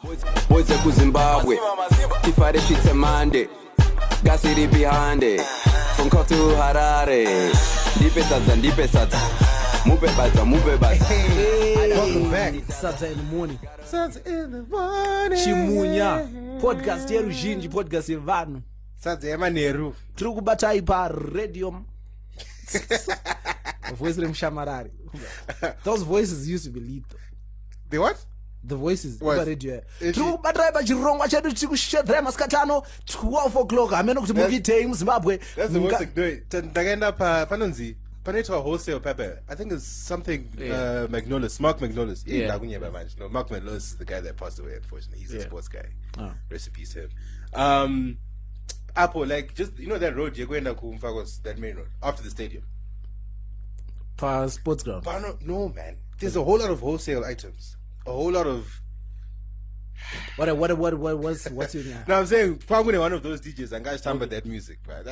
Boys to Zimbabwe, Tifare Pizza Monday, Gasiri behind it, from Kotu Harare, Dipe Sadza, Mube Baza. Welcome back. Sadza in the morning. Sadza in the morning. Chimunya. Podcast yeru Ginimbi, podcast yevanu. Sadza yamaneru. Tiri kubata ipa radio. Voice remshamarari. Those voices used to be lethal. The what? The voices What? radio. Tiri kubata ipa chirongwa chedu tiri kushedhera masikatano 12 o'clock. Ameno kuti mukitei muZimbabwe. That's the worst thing. Ndakaenda panonzi panoitwa wholesale pepper. I think it's something Magnolis, Mark Magnolis. Yeah. No, Mark Magnolis is the guy that passed away, unfortunately. He's a sports guy. Oh. Rest in peace to him. Apple, like, just, that road, you're going to Kumfagos, that main road, after the stadium. For sports ground. No, man. There's a whole lot of wholesale items. A whole lot of... What's your name? No, I'm saying, probably one of those DJs and guys talking about that music, right?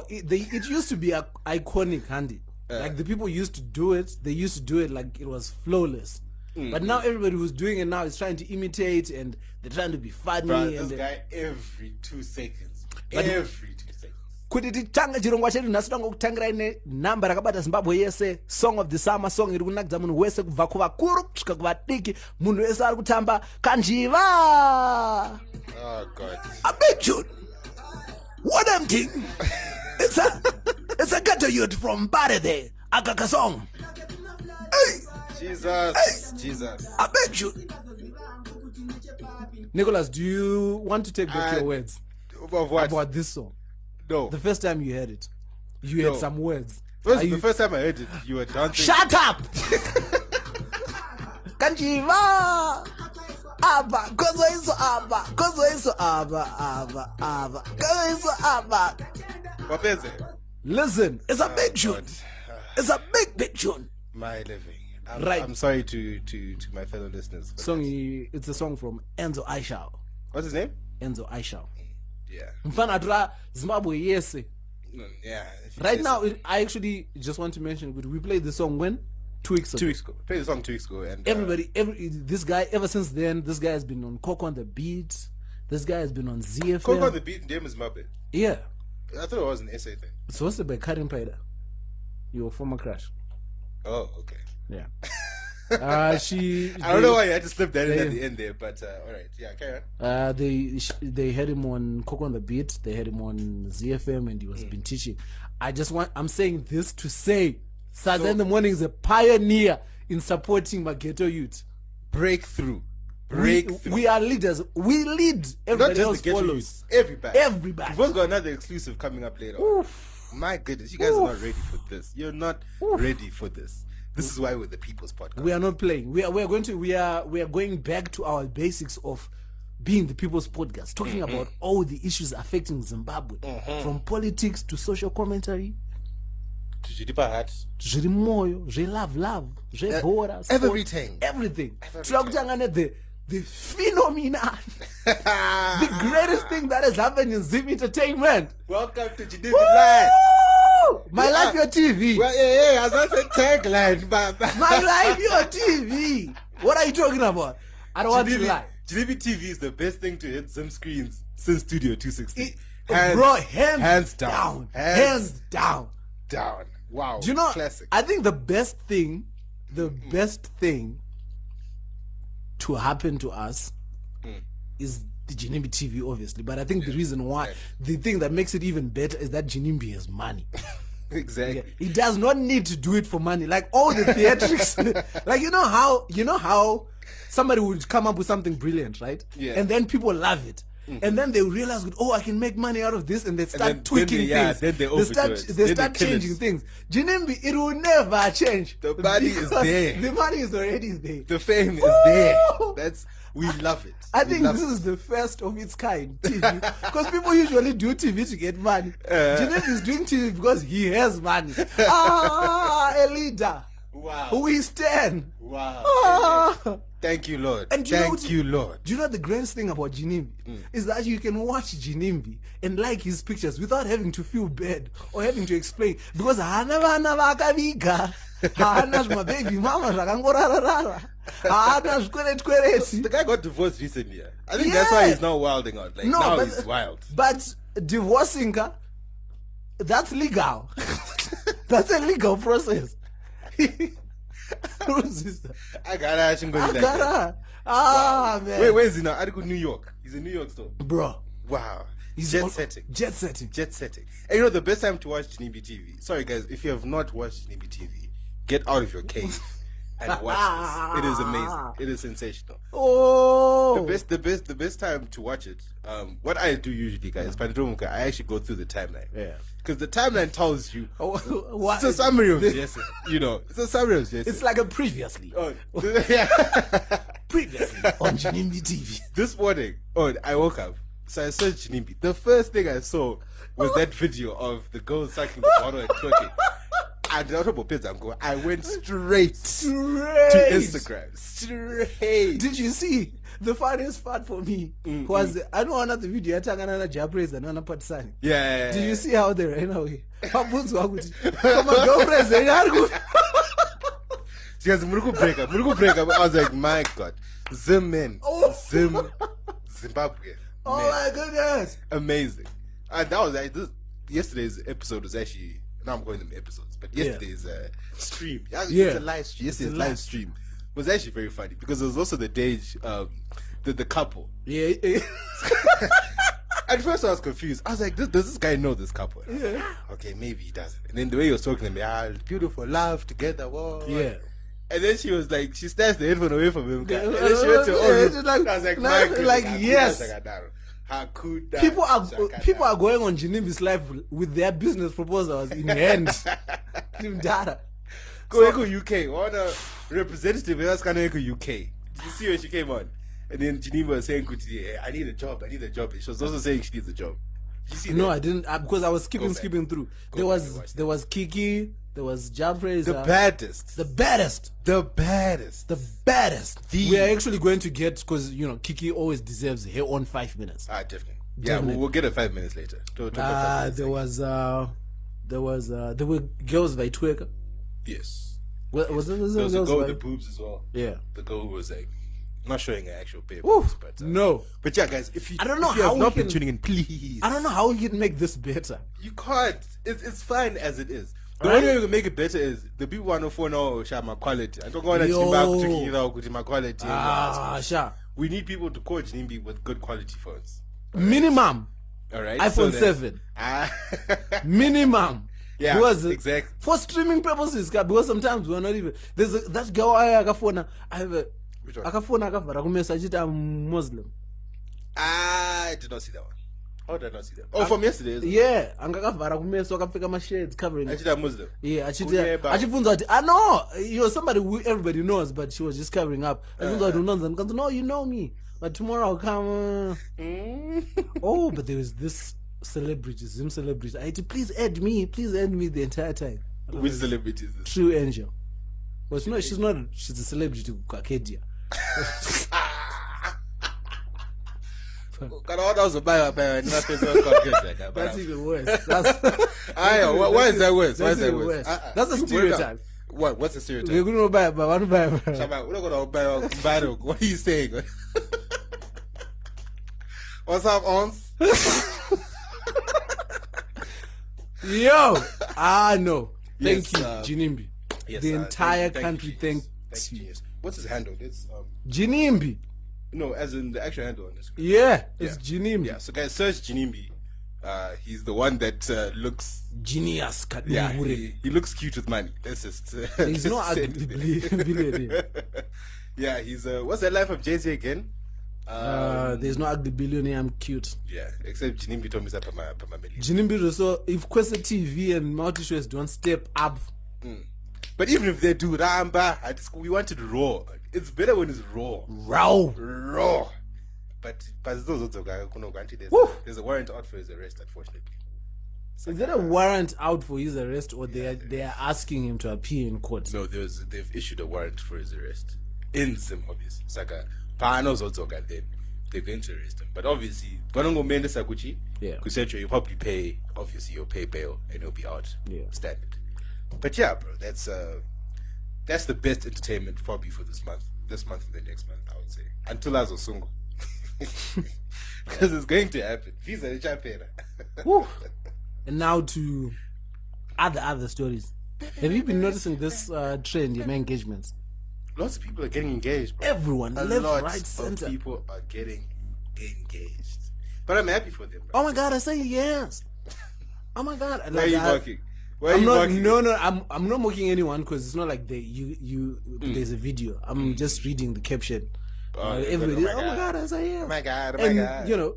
It used to be iconic, Handy. Like the people used to do it. They used to do it like it was flawless. But now everybody who's doing it now is trying to imitate, and they're trying to be funny. Bruh, this guy every 2 seconds. Every 2 seconds. Kuti titanga chirongwa chedu nhasi tanga kutangira ine namba rakabata Zimbabwe yese, song of the summer, song iri kunakidza munhu wese kubva kuvakuru kusvika kuvadiki, munhu wese ari kutamba kanjiva. Oh God. A big tune. What am king? It's a ghetto youth from Bari there. Akaka song. Hey. Jesus. A big tune. Nicholas, do you want to take back your words of what? About this song? No. The first time you heard it, you heard some words. The first time I heard it, you were dancing. Shut up! Kanjiva! Abba, kozo iso abba. Wapeze. Listen, it's a big tune. It's a big tune. My living. Right. I'm sorry to my fellow listeners. It's a song from Enzo Aishao. What's his name? Enzo Aishao. Yeah. Mfana Zimbabwe yese. Yeah. Right now, I actually just want to mention, we played the song when? 2 weeks ago. 2 weeks ago. Played the song 2 weeks ago. And this guy, ever since then, this guy has been on Coco on the Beat. This guy has been on ZFM. Coco on the Beat, name is Zimbabwe. Yeah. I thought it was an SA thing. It's hosted by Karim Paida, your former crush. Oh, okay. Yeah. I don't know why you had to slip that in at the end there, but all right. Yeah, carry on. They had him on Coco on the Beat. They had him on ZFM, and he was been teaching. I'm saying this to say, Sadza in the Morning is a pioneer in supporting my ghetto youth. Breakthrough. We are leaders. We lead. Everybody else follows. Everybody. We've also got another exclusive coming up later. Oof. My goodness, you guys are not ready for this. You're not ready for this. This is why we're the People's Podcast. We are not playing. We are going back to our basics of being the People's Podcast, talking about all the issues affecting Zimbabwe, from politics to social commentary. Zviri moyo, love, bora, everything. The phenomenon, the greatest thing that has happened in Zim Entertainment. Welcome to Ginimbi Live. My life, your TV. Well, yeah, as I said, tagline. My life, your TV. What are you talking about? I don't want to lie. Ginimbi TV is the best thing to hit some screens since Studio 260. Hands down. Wow. Do you know? Classic. I think the best thing to happen to us is the Ginimbi TV, obviously. But I think the reason why, the thing that makes it even better is that Ginimbi has money. Exactly. He does not need to do it for money. Like all the theatrics, like you know how somebody would come up with something brilliant, right? Yeah. And then people love it. And then they realize, I can make money out of this, and they start tweaking things. Then they start changing things. Ginimbi, it will never change. The money is there. The money is already there. The fame is there. We love it. I think this is the first of its kind TV, because people usually do TV to get money. Ginimbi is doing TV because he has money. A leader. Wow. We stand. Wow. Ah. Thank you, Lord. And Thank you, Lord. Do you know the greatest thing about Ginimbi? Is that you can watch Ginimbi and like his pictures without having to feel bad or having to explain. Because hana vakaviga, hana baby mama zvakangorararara, hana zvikwereti. The guy got divorced recently. I think that's why he's now wilding out. Like, now he's wild. But divorcing her, that's legal. That's a legal process. I gotta. Ah, man. Wait, where is he now? I go New York. He's in New York still. Bro. Wow. He's Jet setting. Jet setting. Jet setting. And you know the best time to watch Ginimbi TV. Sorry guys, if you have not watched Ginimbi TV, get out of your cave and watch this. It is amazing. It is sensational. Oh. The best time to watch it. What I do usually, guys, I actually go through the timeline. Yeah. Because the timeline tells you. What? It's a summary of Jesse. You know, it's a summary of Jesse. It's like a previously. Oh, yeah. Previously on Ginimbi TV. This morning, I woke up. So I searched Ginimbi. The first thing I saw was that video of the girl sucking the bottle and twerking. I went straight to Instagram. Straight. Did you see the funniest part for me was I know another video atangana Japraise and Anna Patsani. Yeah. Did you see how they ran away? Come on, girlfriends, she has a break up. I was like, my God, Zimbabwe. Oh my goodness! Amazing. And that was like yesterday's episode was actually. Now I'm going to the episodes, but yesterday's stream. It's a live stream. Yesterday's live stream was actually very funny because it was also the day the couple. Yeah. At first I was confused. I was like, does this guy know this couple? Yeah. Okay, maybe he doesn't. And then the way he was talking to me, beautiful love together. Whoa. Yeah. And then she was like, she snatched the headphone away from him. And then she went to her own room. I was like, my goodness. Like, yes. People are going on Ginimbi's life with their business proposals in hand. Go UK. What a representative. That's kind of UK. Did you see when she came on? And then Ginimbi was saying, I need a job. And she was also saying she needs a job. Did you see that? No, I didn't, because I was skipping through. There was Kiki. There was Japraise. The baddest. We are actually going to get, because Kiki always deserves her own 5 minutes. Definitely. Yeah, we'll get it 5 minutes later. There were girls by Twitter. Yes. Was there was a girl with the boobs as well. Yeah. The girl who was like not showing her actual baby, but no. But yeah, guys, if you I don't know if you how have not we been tuning in, please. I don't know how we can make this better. You can't. It's fine as it is. The only way we can make it better is the people want to phone my quality. I don't want to my quality. Sure. We need people to call Ginimbi with good quality phones. Minimum. All right. iPhone 7. Minimum. Yeah, because exactly. For streaming purposes, because sometimes we're not even. There's that girl I have a. Which one? I'm Muslim. I did not see that one. How did I not see that? Oh, from yesterday. Yeah, angakavhara kumeso akapfeka mashades covering. Actually, I'm Muslim. Yeah, I know somebody who everybody knows, but she was just covering up. No, you know me, but tomorrow I'll come. Oh, but there was this celebrity, Zim celebrity. I had to please add me the entire time. Which celebrity is this? True Angel. Well, no, she's not. She's a celebrity, Kakedia. That's even worse. Why is that worse? That's a stereotype. What's the stereotype? We're going to buy What are you saying? What's up, Ons? Yo, no. Thank Yes, you, Ginimbi. Yes, the entire thank country you, thanks thank you. you. What's his handle? It's Ginimbi. no, as in the actual handle on the screen. Yeah, it's Ginimbi. Yeah, so guys, search Ginimbi. He's the one that looks genius. Yeah, he looks cute with money. That's just. He's not ugly billionaire. Yeah, he's what's that life of Jay-Z again? There's no ugly billionaire. I'm cute. Yeah, except Ginimbi told me that my million. Ginimbi also, if Kwesa TV and multi shows don't step up. But even if they do, we want it raw. It's better when it's raw. Raw. But those there's a warrant out for his arrest, unfortunately. Is there a warrant out for his arrest, or they are asking him to appear in court? No, they've issued a warrant for his arrest in Zim, obviously. Saka Panos also got them. They're going to arrest him, but obviously, Banongo Saguchi, Kusecho, you probably pay. Obviously, you'll pay bail and he'll be out. Yeah, standard. But yeah, bro, that's the best entertainment probably for this month and the next month, I would say, until Azosungo, because it's going to happen. Visa Chapera. And now to other stories. Have you been noticing this trend in engagements? Lots of people are getting engaged, bro. Everyone, left, right, Of center. people are getting engaged, but I'm happy for them, bro. Oh my God, I say yes. Oh my God. Why are you mocking? Why are I'm you not, mocking? no, I'm not mocking anyone, because it's not like there's a video. I'm just reading the caption. Everybody, oh my God, I say yes. Oh my God, And you know,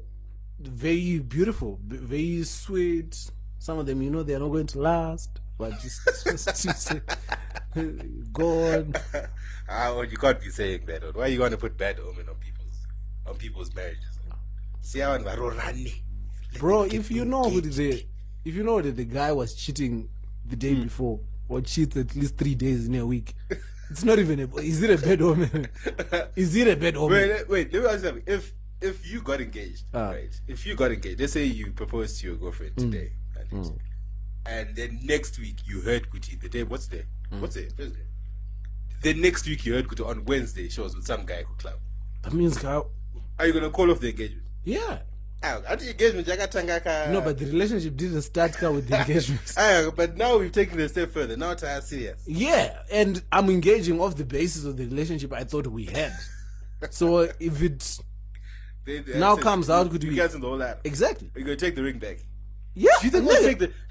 very beautiful, very sweet. Some of them, you know, they're not going to last, but just God. Well, you can't be saying that. Why are you going to put bad omen on people's marriages? See how Bro, if you know that the guy was cheating the day before, or cheats at least 3 days in a week, it's not even is it a bad omen? Is it a bad omen? Wait, let me ask you something. If you got engaged, right? If you got engaged, let's say you proposed to your girlfriend today, and then next week you heard Kuti, the day, what's the day? What's the day? Thursday. Then next week you heard Kuti on Wednesday, she was with some guy who club. That means how? Are you gonna call off the engagement? Yeah. After engagement, No, but the relationship didn't start with the engagement. But now we've taken it a step further. Now it's serious. Yeah, and I'm engaging off the basis of the relationship I thought we had. So if it now comes out, could you be guys in the whole lot. Exactly. You're gonna take the ring back. Yeah. Do you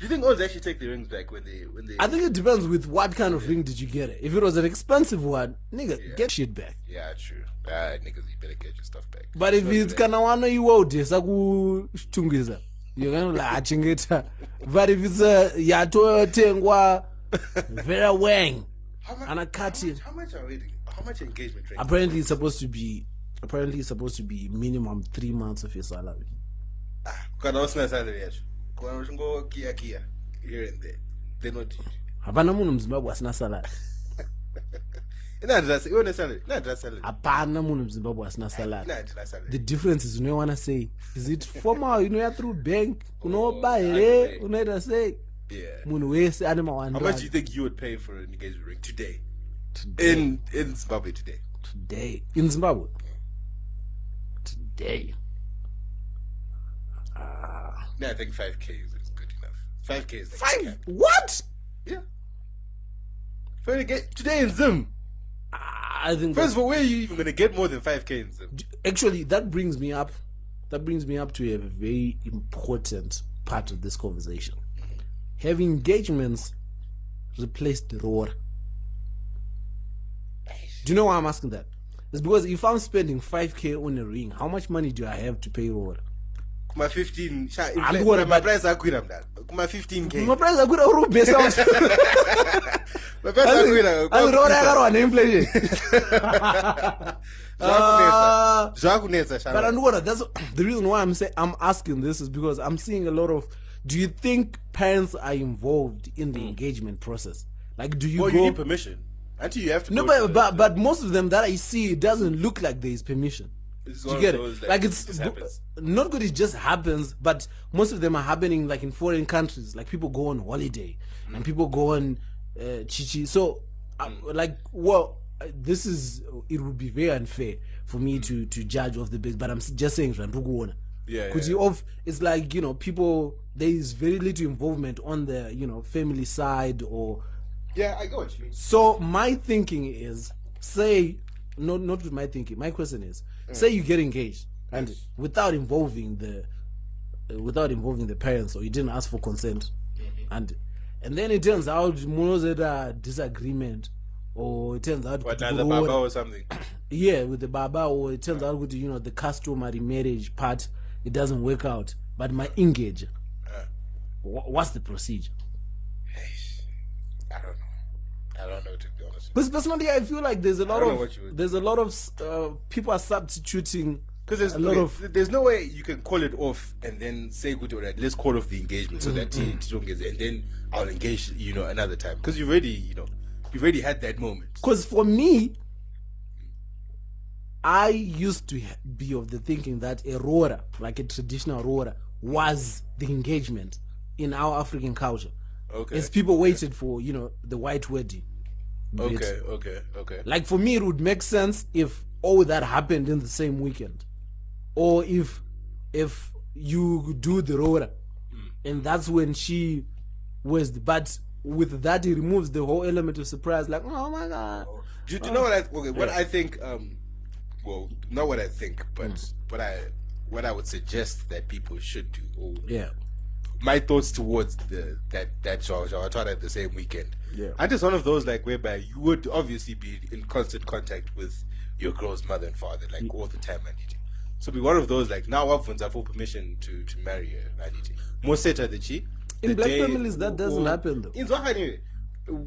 think Oz actually take the rings back when they? I think it depends with what kind of ring did you get it. If it was an expensive one, nigga, get shit back. Yeah, true. Niggas, you better get your stuff back. But if it's kana wana you out there, sakuchungiza, you're gonna like achingeta. But if it's yato tengwa very wang, and I cut it. How much engagement ring? Apparently it's supposed to be minimum 3 months of your salary. Kana usina salary yacho. Kana ushingo kia here and there. They're not. Hapana munhu muZimbabwe asina salary. Salary. Hapana munhu muZimbabwe asina salary. The difference is, you know, wanna say, is it formal? You know, you're through bank. You know, buy it. You know what I say? Yeah. Munhu wese ane ma100. How much do you think you would pay for an engagement ring today? In Zimbabwe today. Today in Zimbabwe. Today. I think 5K is good enough. 5K is like 5? What? Yeah. For today in Zim. I think first of all, where are you even gonna get more than 5K in Zim? Actually, that brings me up to a very important part of this conversation. Have engagements replaced the roar? Do you know why I'm asking that? It's because if I'm spending 5K on a ring, how much money do I have to pay roar? Kuma 15. I'm going to my price are good. Kuma 15K. My price are good. Or best out. My price are good. I'm roar. I got one inflation. But I know what that's the reason why I'm asking this is because I'm seeing a lot of. Do you think parents are involved in the engagement process? Like, do you well, go? You need permission. Until you have to. No, but most of them that I see, it doesn't look like there is permission. Do you get it? Like it's not good. It just happens, but most of them are happening like in foreign countries. Like people go on holiday and people go on chichi. So, this is. It would be very unfair for me to judge off the base. But I'm just saying, yeah. It's like, you know, people. There is very little involvement on the, you know, family side or. Yeah, I got you. So my thinking is, say, not with my thinking. My question is, say you get engaged and without involving the parents, or you didn't ask for consent, and then it turns out disagreement, or it turns out the baba or something. Yeah, with the baba, or it turns out with, you know, the customary marriage part, it doesn't work out. But my engage, what's the procedure? I don't know, to be honest. Because personally, I feel like there's a lot of people are substituting Because a lot of there's no way you can call it off and then say good or let's call off the engagement so that you don't get it, and then I'll engage another time, because you've already had that moment. Because for me, I used to be of the thinking that a rora, like a traditional rora, was the engagement in our African culture. Okay. As people waited for the white wedding. Okay. Like for me, it would make sense if all that happened in the same weekend, or if you do the rora, and that's when she was. But with that, it removes the whole element of surprise. Like, oh my god! Do you know what I think? Well, not what I think, but what I would suggest that people should do. Or my thoughts towards that George I tried at the same weekend. Yeah. I'm just one of those like whereby you would obviously be in constant contact with your girl's mother and father like all the time, Aniti. So be one of those like now I've full permission to marry her, Aniti. More set at the chi. In black families that doesn't happen though. In Zwa anyway.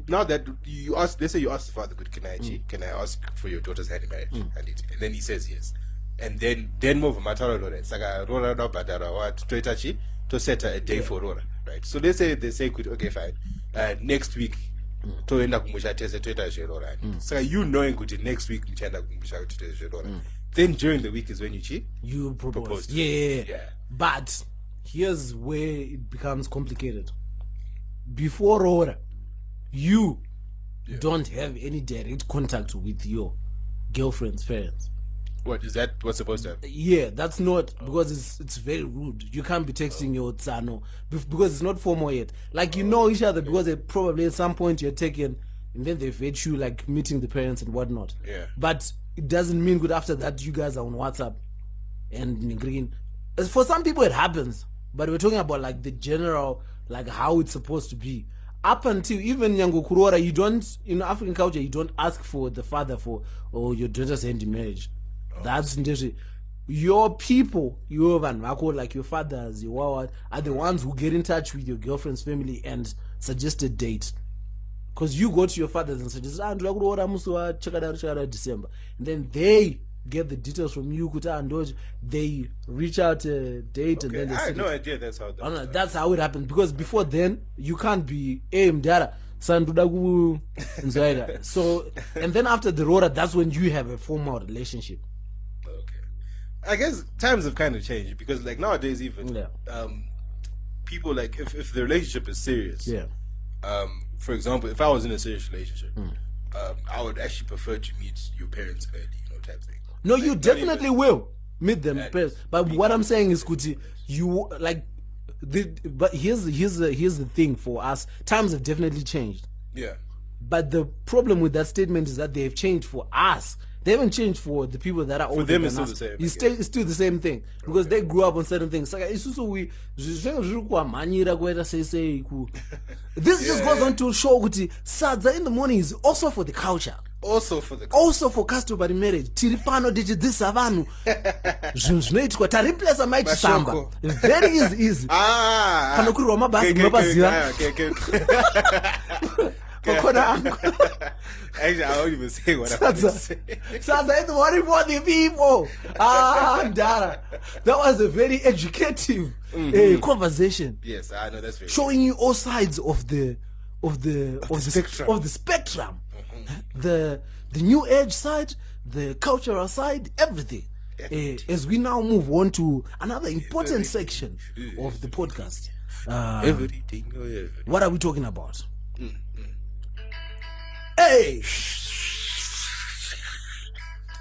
Now that you ask, let's say you ask the father, "Good, can I ask for your daughter's hand in marriage?" And then he says yes, and then move mataro lore. It's like a rora no badara what to itachi to set a day for rora, right? So they say good, okay, fine. Next week to enda kumusha tese to itachi rora. So you knowing good next week mchanda kumusha to itachi rora. Then during the week is when you propose. Yeah. But here's where it becomes complicated. Before rora, you don't have any direct contact with your girlfriend's parents. What is that? What's supposed to happen? Yeah, that's not, because it's very rude. You can't be texting your tsano because it's not formal yet. Like you know each other because they probably at some point you're taken, and then they vet you like meeting the parents and whatnot. Yeah. But it doesn't mean good after that you guys are on WhatsApp and green. For some people it happens, but we're talking about like the general, like how it's supposed to be. Up until even Nyango Kurora, you don't, in African culture, you don't ask for the father or your daughter's hand in marriage. That's your people, your vanvako, like your fathers, your wawat, are the ones who get in touch with your girlfriend's family and suggest a date. Because you go to your fathers and suggest, December. And then they get the details from you, they reach out a date, and then they I had no idea that's how that's how it happens. Because before then, you can't be mdara. So, and then after the rora, that's when you have a formal relationship. Okay. I guess times have kind of changed, because like nowadays even people, like if the relationship is serious, for example, if I was in a serious relationship, I would actually prefer to meet your parents early, type thing. No, like, you definitely will meet them first. But what I'm saying is, Kuti, you like but here's the thing for us. Times have definitely changed. Yeah. But the problem with that statement is that they've changed for us. They haven't changed for the people that are older them, than it's still us. the same. It's still the same thing, because they grew up on certain things. Like it's also this just goes on to show Kuti Sadza in the morning is also for the culture. Also for customary marriage. Tiripano dichidisa vanhu. Zvinoitwa tariplesa maichisamba. Very easy. Kana kuri wamabhazi munopaziva. Actually, I don't even say what I want to say. Sadza in the morning for the people. Dara. That was a very educative conversation. Yes, I know that's very showing you all sides of the spectrum. The new age side, the cultural side, everything. As we now move on to another important section of the podcast. Everything. What are we talking about? Hey!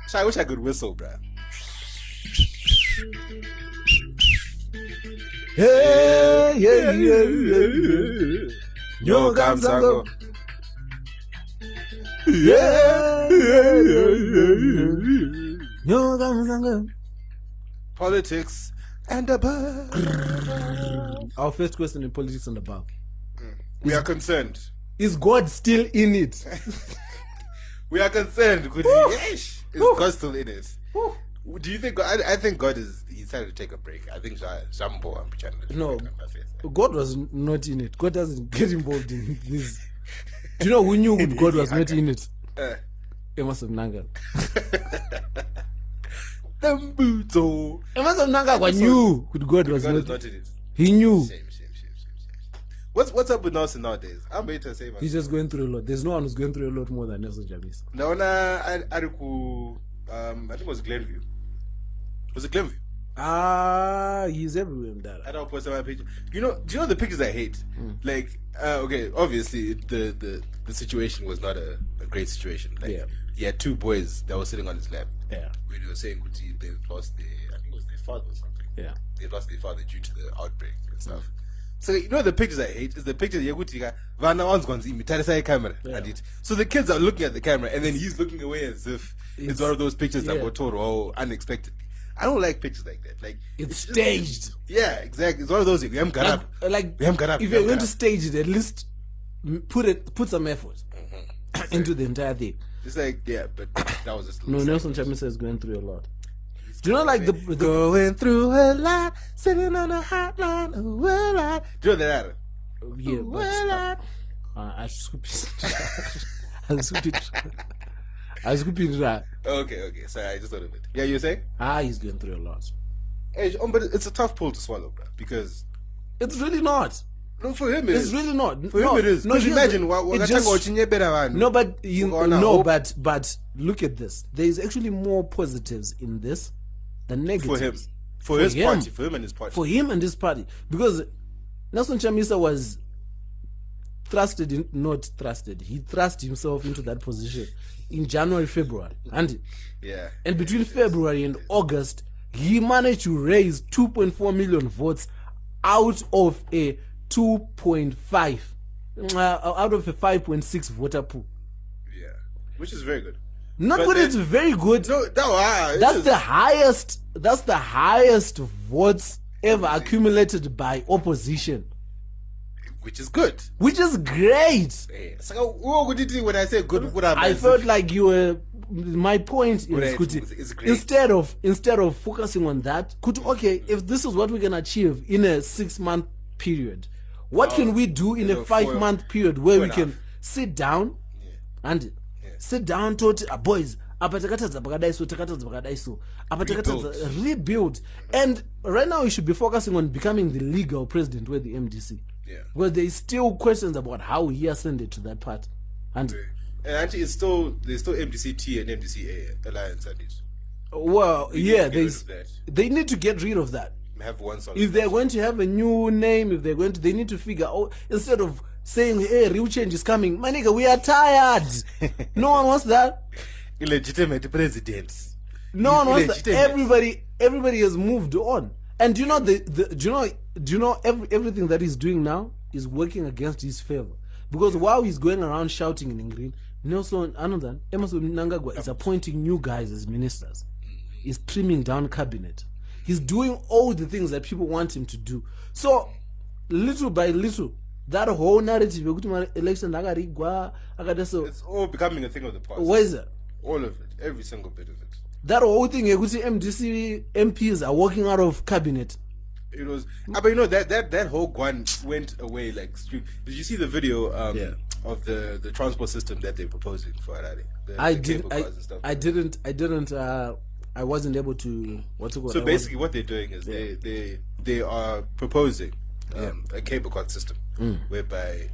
So I wish I could whistle, bruh. Hey! Yo, Gamzango. Yo, Gamzango. Politics and above. Our first question in politics and above. We are concerned. Is God still in it? We are concerned. Is God still in it? Do you think God, I think God is decided to take a break. I think Jambo and Pichana. No, God was not in it. God doesn't get involved in this. Do you know who knew God was not in it? Amos of Nangal. them boots. Oh, Emerson Mnangagwa knew God was God is not. not in it. He knew. Shame. What's up with Nelson nowadays? I'm ready to say myself. He's just going through a lot. There's no one who's going through a lot more than Nelson Chamisa. Naona ariku I think it was Glenview. Was it Glenview? He's everywhere in that. I don't post my picture. Do you know the pictures I hate? Like, okay, obviously the situation was not a great situation. Like, Yeah. he had two boys that were sitting on his lap. Yeah. Where they were saying they've lost I think it was their father or something. Yeah. They lost their father due to the outbreak and stuff. So the pictures I hate is the pictures Vana one's gone see camera. Yeah. And so the kids are looking at the camera and then he's looking away as if it's one of those pictures that were told unexpectedly. I don't like pictures like that. Like It's staged. yeah, exactly. It's one of those things. Like if you're going to stage it, at least put some effort into the entire thing. It's like, yeah, but that was just No, Nelson Chamisa is going through a lot. Do you know, like the going through a lot, sitting on a hotline, a lot. Do you know that? yeah, but I scoop it. I scoop it right. Okay. Sorry, I just thought of it. Yeah, you were saying? He's going through a lot. Hey, but it's a tough pill to swallow, bro. Because It's really not. no, for him it It's is. really not. For him it is. No, Because imagine it just, no, but but look at this. There is actually more positives in this than negatives. For his party, for him and his party. For him and his party, because Nelson Chamisa was he thrust himself into that position in January, February, and between February and August, he managed to raise 2.4 million votes out of a 2.5, out of a 5.6 voter pool. Yeah, which is very good. It's very good. That's the highest. That's the highest votes ever accumulated by opposition. Which is good. Which is great. So what did you when I say good? I felt like you were. My point is, it's great. instead of focusing on that, okay, if this is what we can achieve in a 6-month period, what can we do in a 5-month period where we can sit down and sit down to boys, rebuild. And right now we should be focusing on becoming the legal president with the MDC. Yeah. Well, there's still questions about how he ascended to that part. And actually, there's still MDC-T and MDC-A alliance at least. Well, they need to get rid of that. Have one solid. If they're going to have a new name, they need to figure out, instead of saying, hey, real change is coming, my nigga, we are tired. No one wants that. Illegitimate presidents. No one wants that. Everybody has moved on. And do you know everything that he's doing now is working against his favor? Because while he's going around shouting in green, Emerson Mnangagwa is appointing new guys as ministers. He's trimming down cabinet. He's doing all the things that people want him to do. So, little by little, that whole narrative, election, it's all becoming a thing of the past. Where is it? All of it. Every single bit of it. That whole thing, MDC MPs are working out of cabinet. It was, but that whole one went away like. Did you see the video of the transport system that they're proposing for Harare? I wasn't able to. So basically, what they're doing is they are proposing a cable car system whereby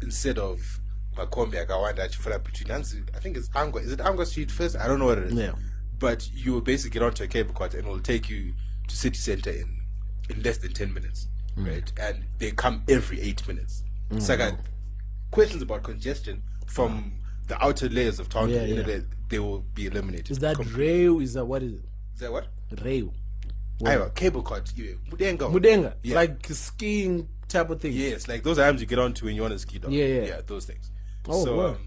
instead of Makombe Akawanda between I think it's Angwa. Is it Angwa Street first? I don't know what it is. Yeah. But you will basically get onto a cable car and it will take you to city center in less than 10 minutes, right? And they come every 8 minutes. So I got questions about congestion from the outer layers of town. They will be eliminated. Is that rail? Is that what is it? Is that what? Rail. Cable car. Mudenga. Yeah. Like skiing type of thing. Yes, like those items you get onto when you want to ski down. Yeah, those things. So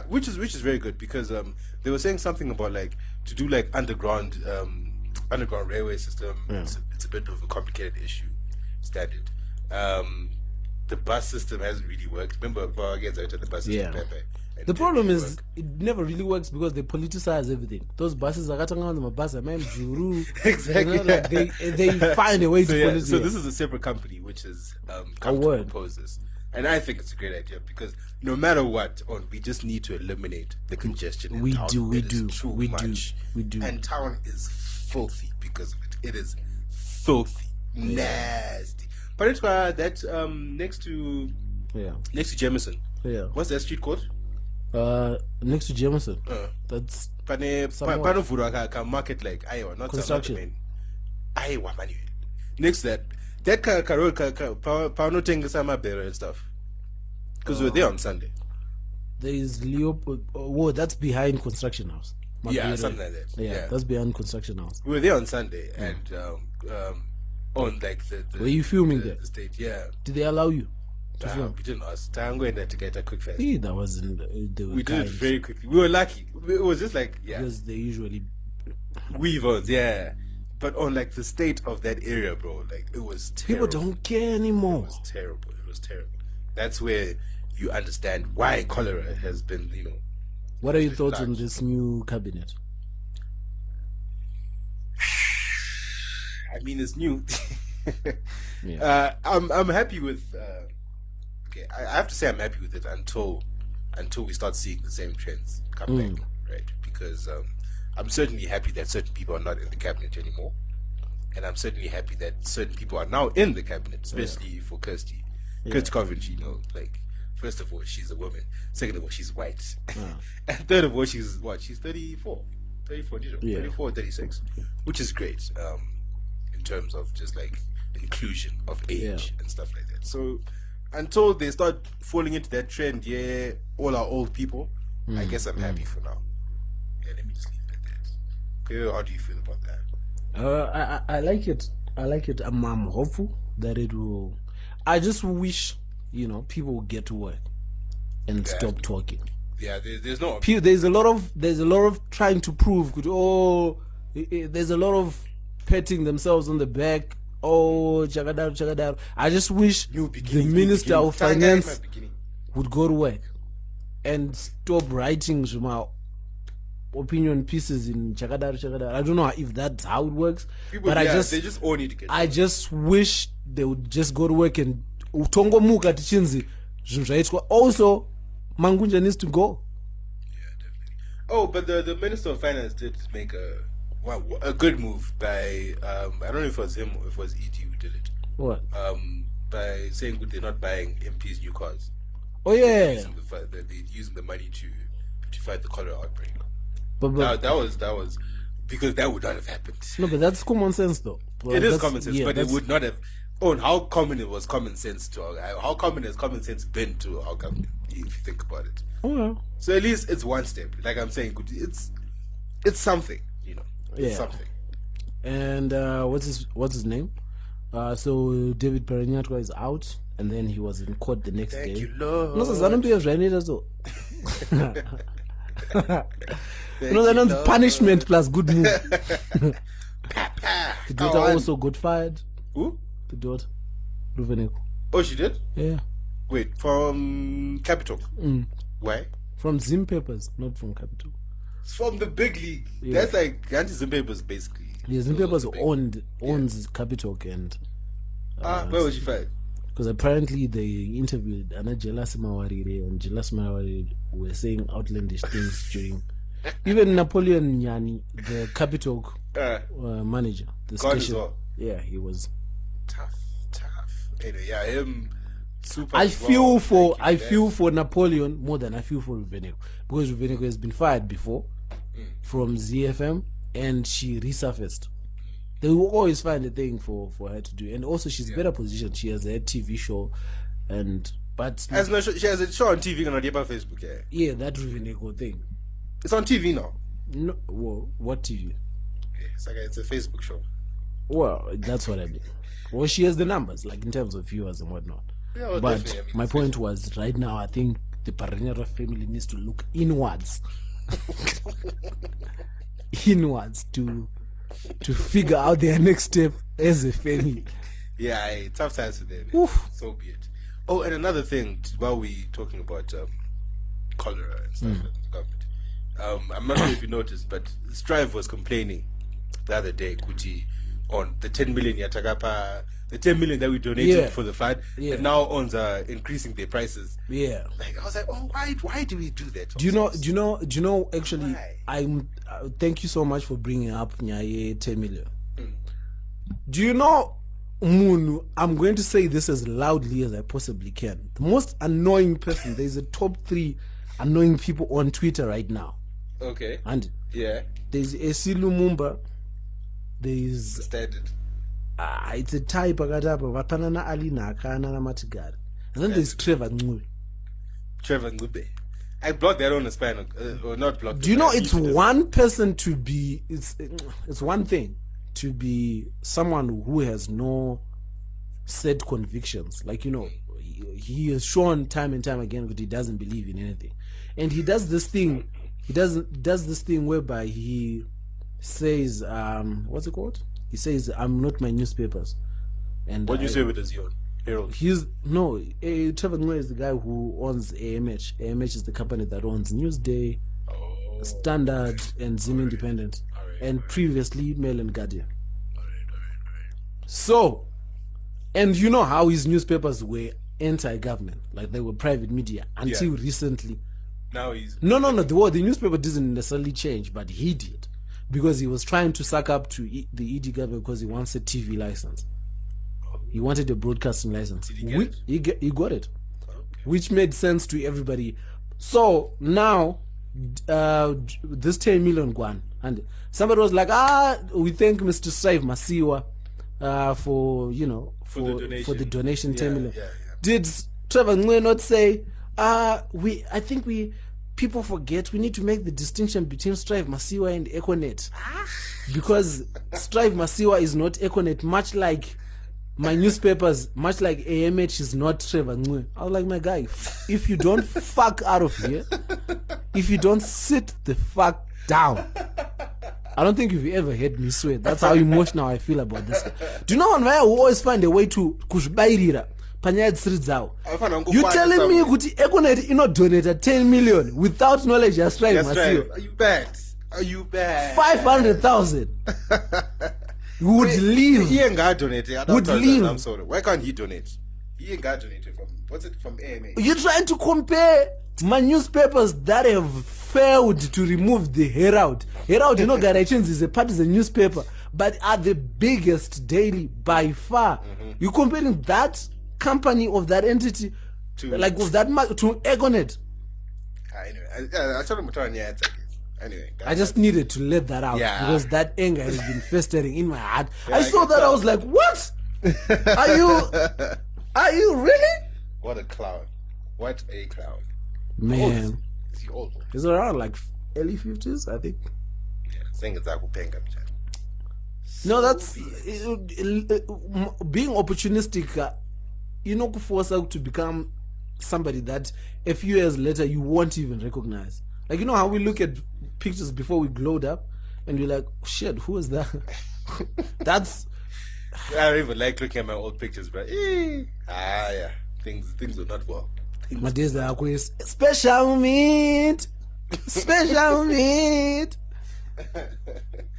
which is very good because they were saying something about like to do like underground railway system. It's a bit of a complicated issue. Standard. The bus system hasn't really worked. Remember, the bus system. The problem is it never really works because they politicize everything. Those buses are exactly. They find a way to politicize. So this is a separate company which is come to propose this. And I think it's a great idea because no matter what, we just need to eliminate the congestion in town. We It is do. too We much. do. And town is filthy because of it. It is filthy. Nasty. But it's that's next to Jameson. Yeah. What's that street called? Next to Jameson. That's Panovura ka market like Iowa, not construction. Iowa, man. Next to that Pano Tengasama Bear and stuff. Because we're there on Sunday. There is that's behind construction house. Yeah, something like that. Yeah, that's behind construction house. We were there on Sunday and on like the were you filming there? The state, yeah. Did they allow you to film? We didn't ask. I'm going there to get a quick fast. Yeah, that wasn't. We did it very quickly. We were lucky. It was just like because they usually weavers, but on like the state of that area, bro, like it was terrible. People don't care anymore. It was terrible. That's where you understand why cholera has been, What are your thoughts on this new cabinet? I mean, it's new. I'm happy with. Okay, I have to say I'm happy with it until we start seeing the same trends come back, right? Because I'm certainly happy that certain people are not in the cabinet anymore, and I'm certainly happy that certain people are now in the cabinet, especially for Kirsty. Kirsty Coventry, like. First of all, she's a woman. Second of all, she's white. And third of all, she's 34, 36, which is great in terms of just like inclusion of age and stuff like that. So until they start falling into that trend, all our old people, I guess I'm happy for now. Yeah, let me just leave it at that. Okay, how do you feel about that? I like it. I'm hopeful that it will. I just wish people will get to work and stop talking. Yeah, there's no. There's a lot of trying to prove. There's a lot of patting themselves on the back. Oh, chagadar. I just wish the Minister of Finance would go to work and stop writing opinion pieces in chagadar. I don't know if that's how it works, but they just all need to get. I just wish they would just go to work and utongomuka tichinzi zvinhu zvaitwa. Also Mangunja needs to go. Yeah, definitely. Oh, but the Minister of Finance did make a good move by I don't know if it was him or if it was ET who did it. What? By saying they're not buying MPs new cars. Oh yeah. They're using the money to fight the cholera outbreak. But that was because that would not have happened. No, but that's common sense though. It is common sense, but it would not have. Oh, how common it was common sense how common has common sense been to our government, if you think about it. Oh, yeah. So at least it's one step. Like I'm saying, it's something, It's something. And what's his name? So David Perenyatwa is out, and then he was in court the next day. Thank you, Lord. No, that's punishment plus good move. The daughter also got fired. Who? The daughter, Ruveneko. Oh, she did? Yeah. Wait, from Capital? Why? From Zim Papers, not from Capital. It's from the big league. Yeah. That's like Zim Papers, basically. Yeah, Zim Papers owns Capital and. Where was she fired? Because apparently they interviewed Anajela Simawarire, and Jela Simawarire were saying outlandish things during. Even Napoleon Nyani, the Capital manager, the God station. Well. Yeah, he was tough. Anyway, yeah, him. Super. I feel for Napoleon more than I feel for Ruveneko, because Ruveneko has been fired before from ZFM and she resurfaced. They will always find a thing for her to do, and also she's better positioned. She has a TV show, she has a show on TV on Facebook. Yeah, that Ruveneko thing. It's on TV now. No, well, what TV? Yeah, it's a Facebook show. Well, that's what I mean. Well, she has the numbers, like in terms of viewers and whatnot. Yeah, well, but my point was, right now, I think the Paranera family needs to look inwards, to figure out their next step as a family. Yeah, tough times for them. So be it. Oh, and another thing, while we talking about cholera and stuff in the government, I'm not sure if you noticed, but Strive was complaining the other day, Kuti, on the 10 million yatakapa, the 10 million that we donated Yeah. for the fund, Yeah. and now owns increasing their prices. Yeah. Like I was like, oh, why do we do that? Do you know? Actually, Why? I'm. Thank you so much for bringing up Nyaye 10 million. Do you know, Munu? I'm going to say this as loudly as I possibly can. The most annoying person. There's a top 3 annoying people on Twitter right now, Okay. and Yeah. there's Esi Lumumba. There's Standard. it's a type akatapa vapanana Ali Nakana Matigara. And then there's Trevor Ngwe. Trevor Ngube. I blocked that on the span, or not blocked. Do you know it's one person to be? It's one thing to be someone who has no set convictions. Like he has shown time and time again that he doesn't believe in anything, and he does this thing. He does this thing whereby he says, what's it called? He says, "I'm not my newspapers." And What newspaper does he own? Herald. Trevor Ngwe is the guy who owns AMH. AMH is the company that owns Newsday, Standard, and Zim Independent, and previously Mail and Guardian. So, and you know how his newspapers were anti-government, like they were private media until recently. Now he's No. The newspaper didn't necessarily change, but he did, because he was trying to suck up to the ED government because he wants a TV license. He wanted a broadcasting license. Did he get He got it, which made sense to everybody. So now, this 10 million gone, and somebody was like, we thank Mr. Strive Masiwa for the donation 10 million. Yeah. Did Trevor Ngwe not say, people forget we need to make the distinction between Strive Masiwa and Econet, because Strive Masiwa is not Econet, much like my newspapers, much like AMH is not Trevor Ngwe. I was like, my guy, if you don't fuck out of here, if you don't sit the fuck down, I don't think you've ever heard me swear. That's how emotional I feel about this guy. Do you know one guy who always find a way to kuzvibairira panyaya dzisiri dzavo? You telling me kuti Econet inodonata 10 million without knowledge ya Strive Masiwa? Are you bad? 500,000 would leave. He ain't got donated. Would leave. I'm sorry. Why can't he donate? He ain't got donated from AMA. You're trying to compare my newspapers that have failed to remove the Herald. Herald, Garachins is a partisan newspaper, but are the biggest daily by far. You're comparing that company of that entity to Econet. Anyway, I just needed to let that out, Yeah. because that anger has been festering in my heart. I saw that, I was like, what? Are you really? What a clown. What a clown. Man, Is he old? he's around like early 50s, I think. Yeah, saying it's Penga. No, that's being opportunistic. Could force out to become somebody that a few years later you won't even recognize. Like, you know how we look at pictures before we glowed up, and you're like, shit, who is that? That's. I don't even like looking at my old pictures, but yeah, things were not well. My days are always special meat.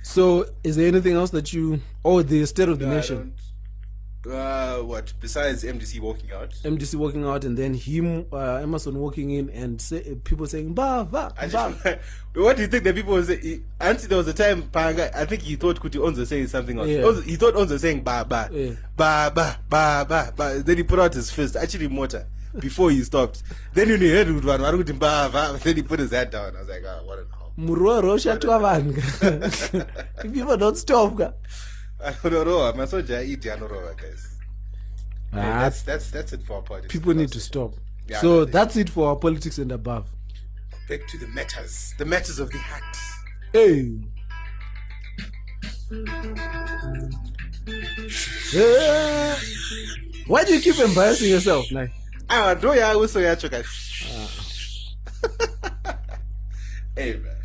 So, is there anything else that you? Oh, the state of the nation. What besides MDC walking out? MDC walking out, and then him, Emerson walking in, and people saying "ba va." What do you think the people was saying? Until there was a time, Panga, I think he thought Kuti Onzo saying something else. Yeah. He thought Onzo saying ba ba, Yeah. ba. Then he put out his fist, actually mortar, before he stopped. Then when he heard it, then he put his head down. I was like, what a hell. Muroro shatwa vanhu. If people don't stop, I don't know. I'm a soldier. Guys. That's it for our politics. people need to stop. Yeah, So that's it for our politics and above. Back to the matters of the heart. Hey. Why do you keep embarrassing yourself? Like, Do ya also ya choka. Hey man,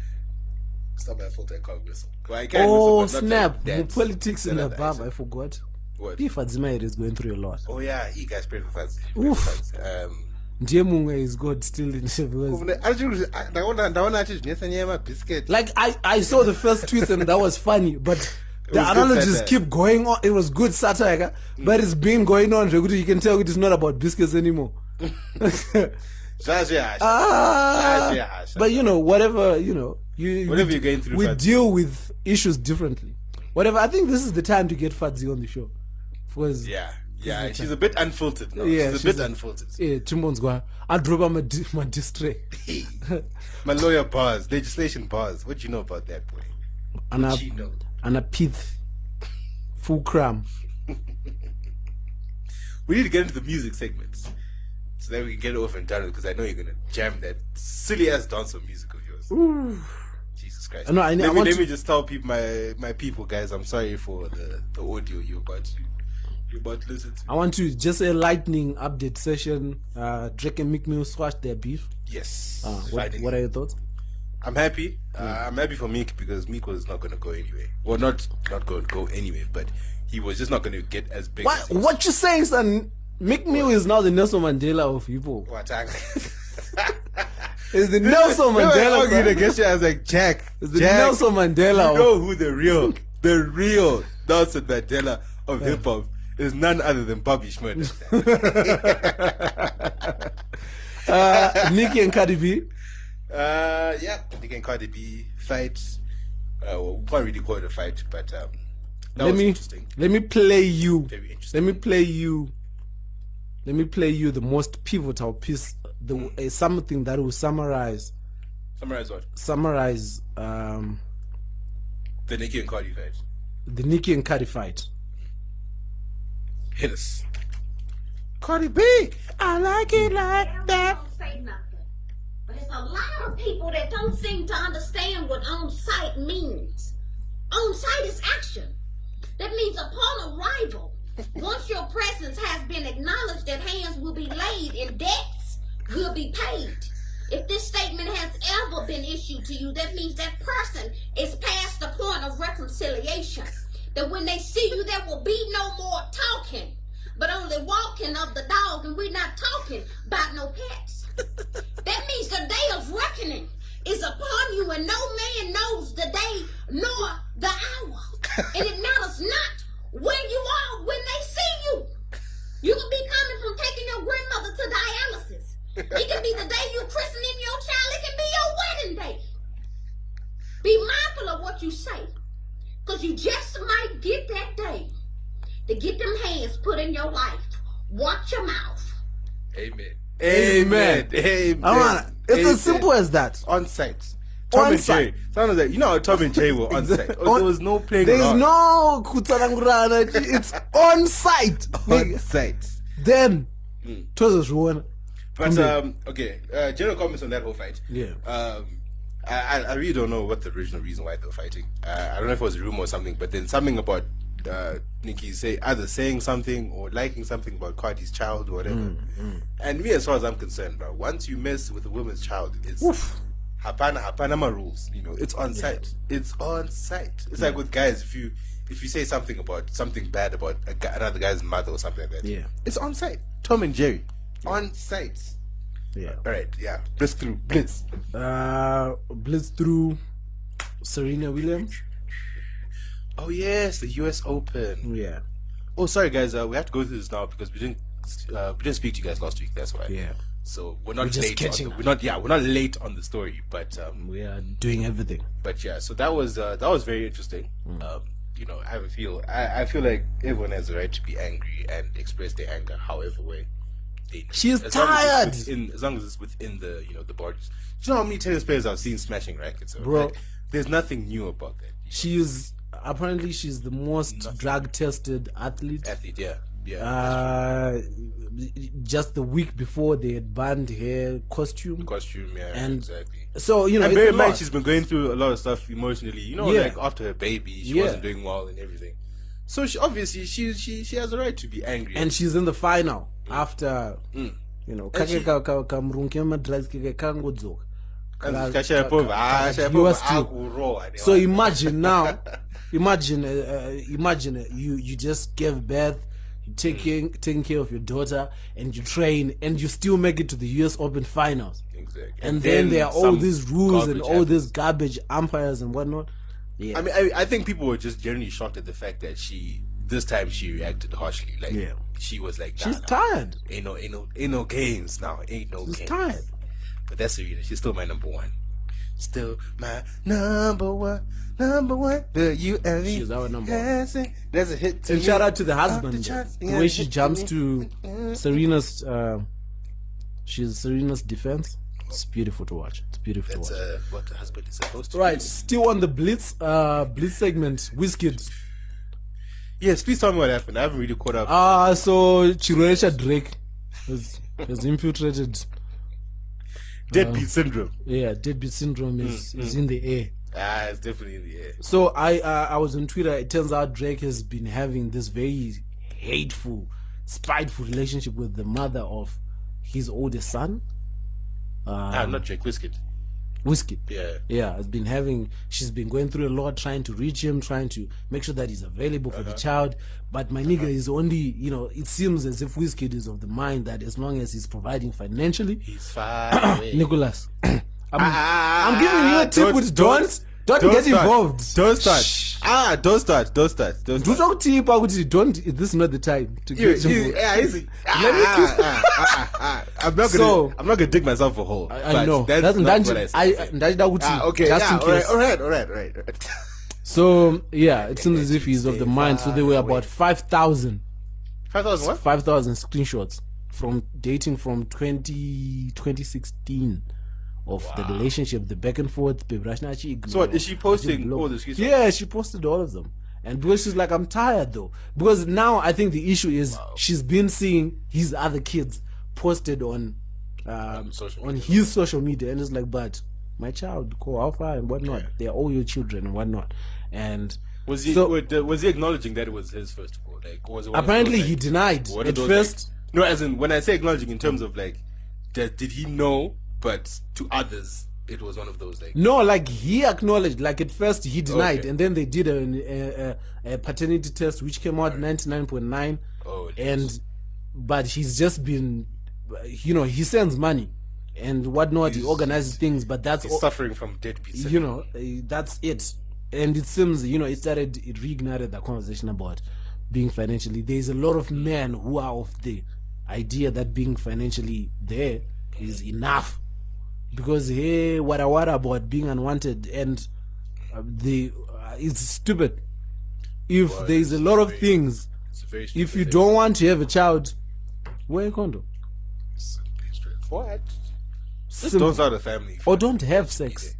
stop my fault. I can't whistle. Well, I can oh whistle, but not snap! like The that. politics and Not above. that. I forgot. What? If Adzimai is going through a lot. Oh yeah, you guys pray for fans. Oof. Ndiemunga is God still in Biscuit. like I saw the first tweet and that was funny, but The was good analogies satire. keep going on. It was good satire, but it's been going on. You can tell it is not about biscuits anymore. But you know, whatever you're going through, we Fadzi. deal with issues differently. Whatever. I think this is the time to get Fadzi on the show. Because Yeah, she's a bit unfiltered now. Yeah, she's a bit unfiltered. yeah, Timbon's going. I drop my distray. My lawyer bars, legislation bars. What you know about that, boy? And What you know? a pith, full cram. We need to get into the music segments so that we can get it over and done with, because I know you're gonna jam that silly ass dancehall music of yours. Jesus Christ! No, let want me to- just tell people, my people, guys. I'm sorry for the audio you're about to listen to. I want to just a lightning update session. Drake and Meek Mill squashed their beef. Yes. What are your thoughts? I'm happy. I'm happy for Meek, because Meek was not gonna go anywhere. Well, not going to go anywhere, but he was just not gonna get as big. as What you saying, son? Meek Mill is now the Nelson Mandela of people. What? It's the Nelson Mandela. argued son. against you. I was like, Jack. It's the Jack, Nelson Mandela. You know who the real Nelson Mandela of hip hop is? None other than Bobby Schmurda. Nicki and Cardi B. Yeah, Nicki and Cardi B fight. Well, we can't really call it a fight, but that was interesting. Let me play you. Very interesting. Let me play you the most pivotal piece, something that will summarize Summarize what? The Nicki and Cardi fight. The Nicki and Cardi fight. Hit us. Cardi B, I like it like that. Don't say nothing. But there's a lot of people that don't seem to understand what on-site means. On-site is action. That means upon arrival, once your presence has been acknowledged, that hands will be laid and debts will be paid. If this statement has ever been issued to you, that means that person is past the point of reconciliation. That when they see you, there will be no more talking, but only walking of the dog, and we're not talking about no pets. That means the day of reckoning is upon you, and no man knows the day nor the hour. And it matters not where you are when they see you. You could be coming from taking your grandmother to dialysis. It can be the day you christening your child. It can be your wedding day. Be mindful of what you say, because you just might get that day to get them hands put in your life. Watch your mouth. Amen. It's as simple as that. On site. Tom On and site. Jerry. Sound like, you know how Tom and Jerry were on site. There was no playing There's around. no kutarangurana. It's on site. On site. Then, tozo zviona. But okay, general comments on that whole fight. Yeah. I really don't know what the original reason why they were fighting. I don't know if it was a rumor or something, but then something about Nicki either saying something or liking something about Cardi's child or whatever. And me, as far as I'm concerned, bro, once you mess with a woman's child, it's hapana rules. You know, it's on site. It's on site. It's like with guys, if you say something bad about another guy's mother or something like that, Yeah. it's on site. Tom and Jerry, on site. Yeah. All right, yeah. Blitz. Blitz through Serena Williams. Oh yes, the U.S. Open. Yeah. Oh, sorry guys, we have to go through this now because we didn't speak to you guys last week. That's why. Yeah. So we're not just late. catching up. We're not late on the story, but We are doing everything. but yeah. So that was very interesting. You know, I feel like everyone has a right to be angry and express their anger however way they need. She's As long as tired. as long as it's within the the borders. Do you know how many tennis players I've seen smashing rackets? Bro. Like, there's nothing new about that. She's the most drug tested athlete. Athlete, yeah. Just the week before they had banned her costume. Costume, yeah, And exactly. So And it's bear a in mind, lot. she's been going through a lot of stuff emotionally. You know, Yeah. like after her baby, she Yeah. wasn't doing well and everything. So she obviously she has a right to be angry. And she's in the final after kake kamrunke madrugs kake kangodzoka. So imagine now, imagine you just gave birth, you taking care of your daughter, and you train, and you still make it to the US Open finals. Exactly. And then there are all some these rules and garbage all happens. this garbage umpires and whatnot. Yeah. I mean, I think people were just generally shocked at the fact that this time she reacted harshly. Like, she was like, she's tired. Ain't no games now. Ain't no She's games. tired. But that's Serena. She's still my number one. Still my number one. The U-L-E. She's our number one. There's a hit to And me. shout out to the husband. The The way she jumps to Serena's Serena's defense. It's beautiful to watch. It's beautiful That's to watch. what the husband is supposed to Right, do. still on the Blitz segment, Wizkid. Yes, please tell me what happened. I haven't really caught up. So Chiroesha Drake has infiltrated. Deadbeat syndrome. Yeah, deadbeat syndrome is in the air. It's definitely in the air. So I was on Twitter. It turns out Drake has been having this very hateful, spiteful relationship with the mother of his oldest son. Not Drake, Wizkid. Yeah, she's been going through a lot, trying to reach him, trying to make sure that he's available for the child. But my nigga is only, it seems as if Wizkid is of the mind that as long as he's providing financially, He's fine. Nicholas, I'm giving you a tip with don't get involved. Don't start. Don't start. Do not tip out. Don't. This is not the time to get involved. I'm not gonna dig myself a hole. I know. That's not what I said. Okay. Just in case. All right. So yeah, it seems as if he's of the mind. So there were about 5,000. 5,000 what? 5,000 screenshots from dating from 2016 of the relationship, the back and forth. So what, is she posting all the screenshots? Yeah, she posted all of them. And because she's like, I'm tired though. Because now I think the issue is she's been seeing his other kids posted on his social media, and it's like, but my child, call Alpha and whatnot. They're all your children and whatnot. And was he acknowledging that it was his first of all? Like, was it apparently he denied at first. No, as in when I say acknowledging, in terms of like, did he know? But to others, it was one of those like. No, like he acknowledged. Like at first he denied, and then they did a paternity test which came out 99.9. But he's just been, he sends money and whatnot. He organizes things, but he's suffering from deadbeat syndrome. That's it. And it seems, it reignited the conversation about being financially. There's a lot of men who are of the idea that being financially there is enough. Because hey, what about being unwanted, and it's stupid. If there's a lot of things, if you don't want to have a child, wear a condom. What? Just don't start a family. Or don't have sex.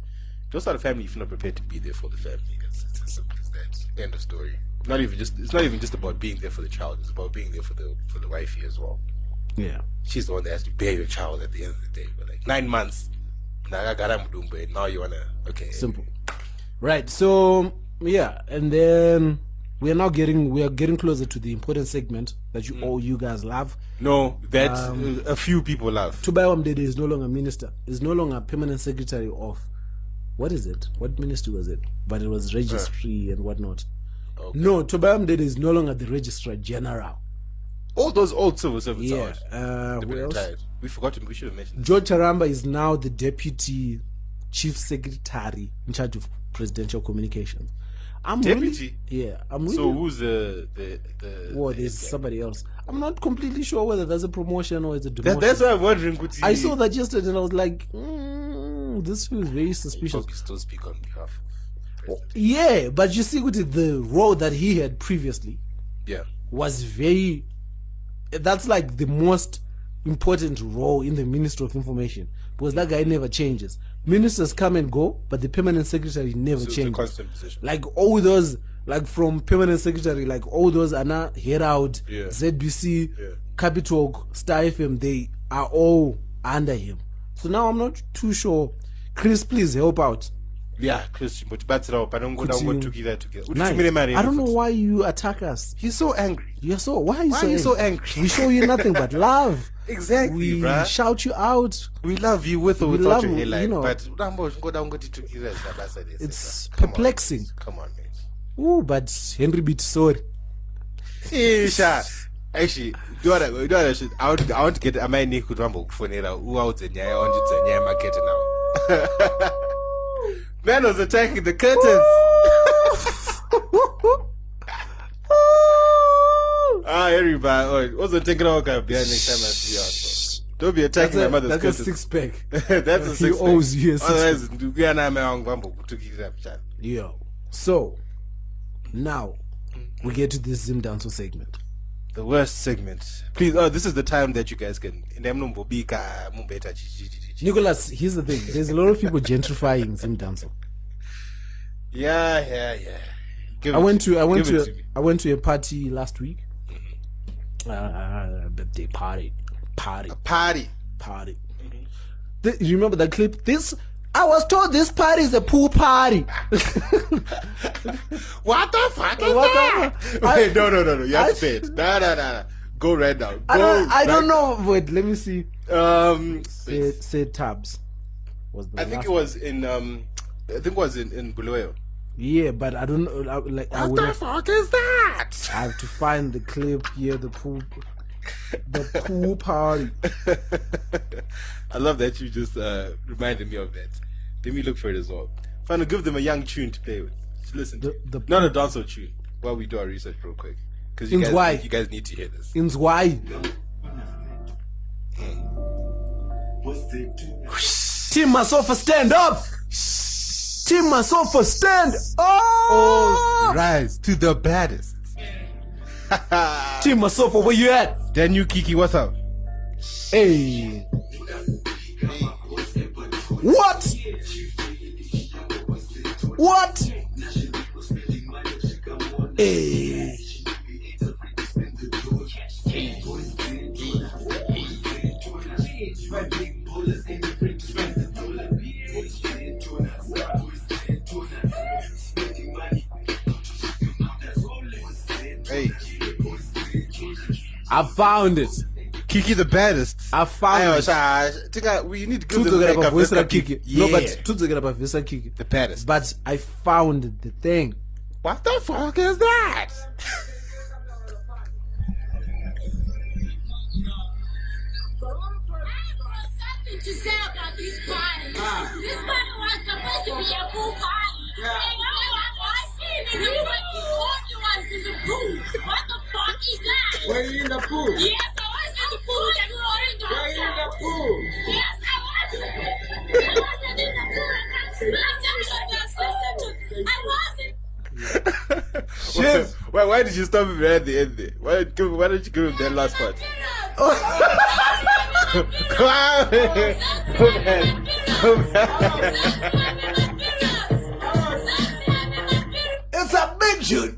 Don't start a family if you're not prepared to be there for the family. It's as simple as that. End of story. It's not even just about being there for the child. It's about being there for the wifey as well. Yeah, she's the one that has to bear your child at the end of the day. But like 9 months, now you wanna simple, right? So yeah, and then we are getting closer to the important segment that you guys love. No, that a few people love. Tobias Mdede is no longer minister. Is no longer permanent secretary of what is it? What ministry was it? But it was registry and whatnot. Okay. No, Tobias Mdede is no longer the registrar general. All those old civil servants. Yeah. Who else? We forgot to. We should have mentioned. George Charamba is now the deputy chief secretary in charge of presidential communications. Deputy. So who's the? There's somebody else. I'm not completely sure whether that's a promotion or it's a demotion. That's why I'm wondering. I saw that yesterday and I was like, this feels very suspicious. You still speak on behalf of yeah, but you see, with the role that he had previously, was very. That's like the most important role in the Ministry of Information, because that guy never changes. Ministers come and go, but the permanent secretary never changes. It's a constant position. Like all those, like from permanent secretary, like all those Anna Herald, ZBC, Capital, Star FM, they are all under him. So now I'm not too sure. Chris, please help out. Yeah, Chris, but that's up. I don't go down to that together. Nice. I don't know why you attack us. He's so angry. Why are you so angry? We show you nothing but love. Exactly, we bruh. Shout you out. We love you with or without your hairline. But it's perplexing. Come on, man. Oh, but Henry beat sorry. Actually, do what I should. I want to get a man who rumble for Nera who out in Yaya on the market now. Man was attacking the curtains. by also take it out behind next time I see you. Also. Don't be attacking my mother's That's a curtains. 6-pack. That's a 6-pack. He owes you a 6-pack. Otherwise, we are not to give it up, chat. Yo. So, now, we get to this Zim Danso segment. The worst segment. Please, this is the time that you guys can. Nicholas, here's the thing. There's a lot of people gentrifying Zim Danso. Yeah. I went to a party last week. Birthday party. You remember that clip? I was told this party is a pool party. What the fuck is that? Wait, no. You have to say it. No. Go right now. I don't know. Wait, let me see. Say tabs. I think it was in Bulawayo. Yeah, but I don't know. What the fuck is that? I have to find the clip here. The pool party. I love that you just reminded me of that. Let me look for it as well. Trying to give them a young tune to play with. Just listen. Not a dancehall tune. While we do our research real quick, because you guys need to hear this. In Zwei. Team Masofa, stand up. Team Masofa, stand up. Rise to the baddest. Team Masofa, where you at? Daniel Kiki, what's up? Hey. What? Hey. Hey. I found it. Kiki the baddest. I found it. We need to give them like a Kiki. Yeah. No, but Kiki. The baddest. But I found the thing. What the fuck is that? To say about this party. This party was supposed to be a pool party. And you were the only ones in the pool. What the fuck is that? Were you in the pool? Yes, I was in the pool. And you were in the Were you in the pool? Yes, I was. I wasn't in the pool. I wasn't. Why did you stop him right at the end there? Why did you give him that last part? It's a big shoot.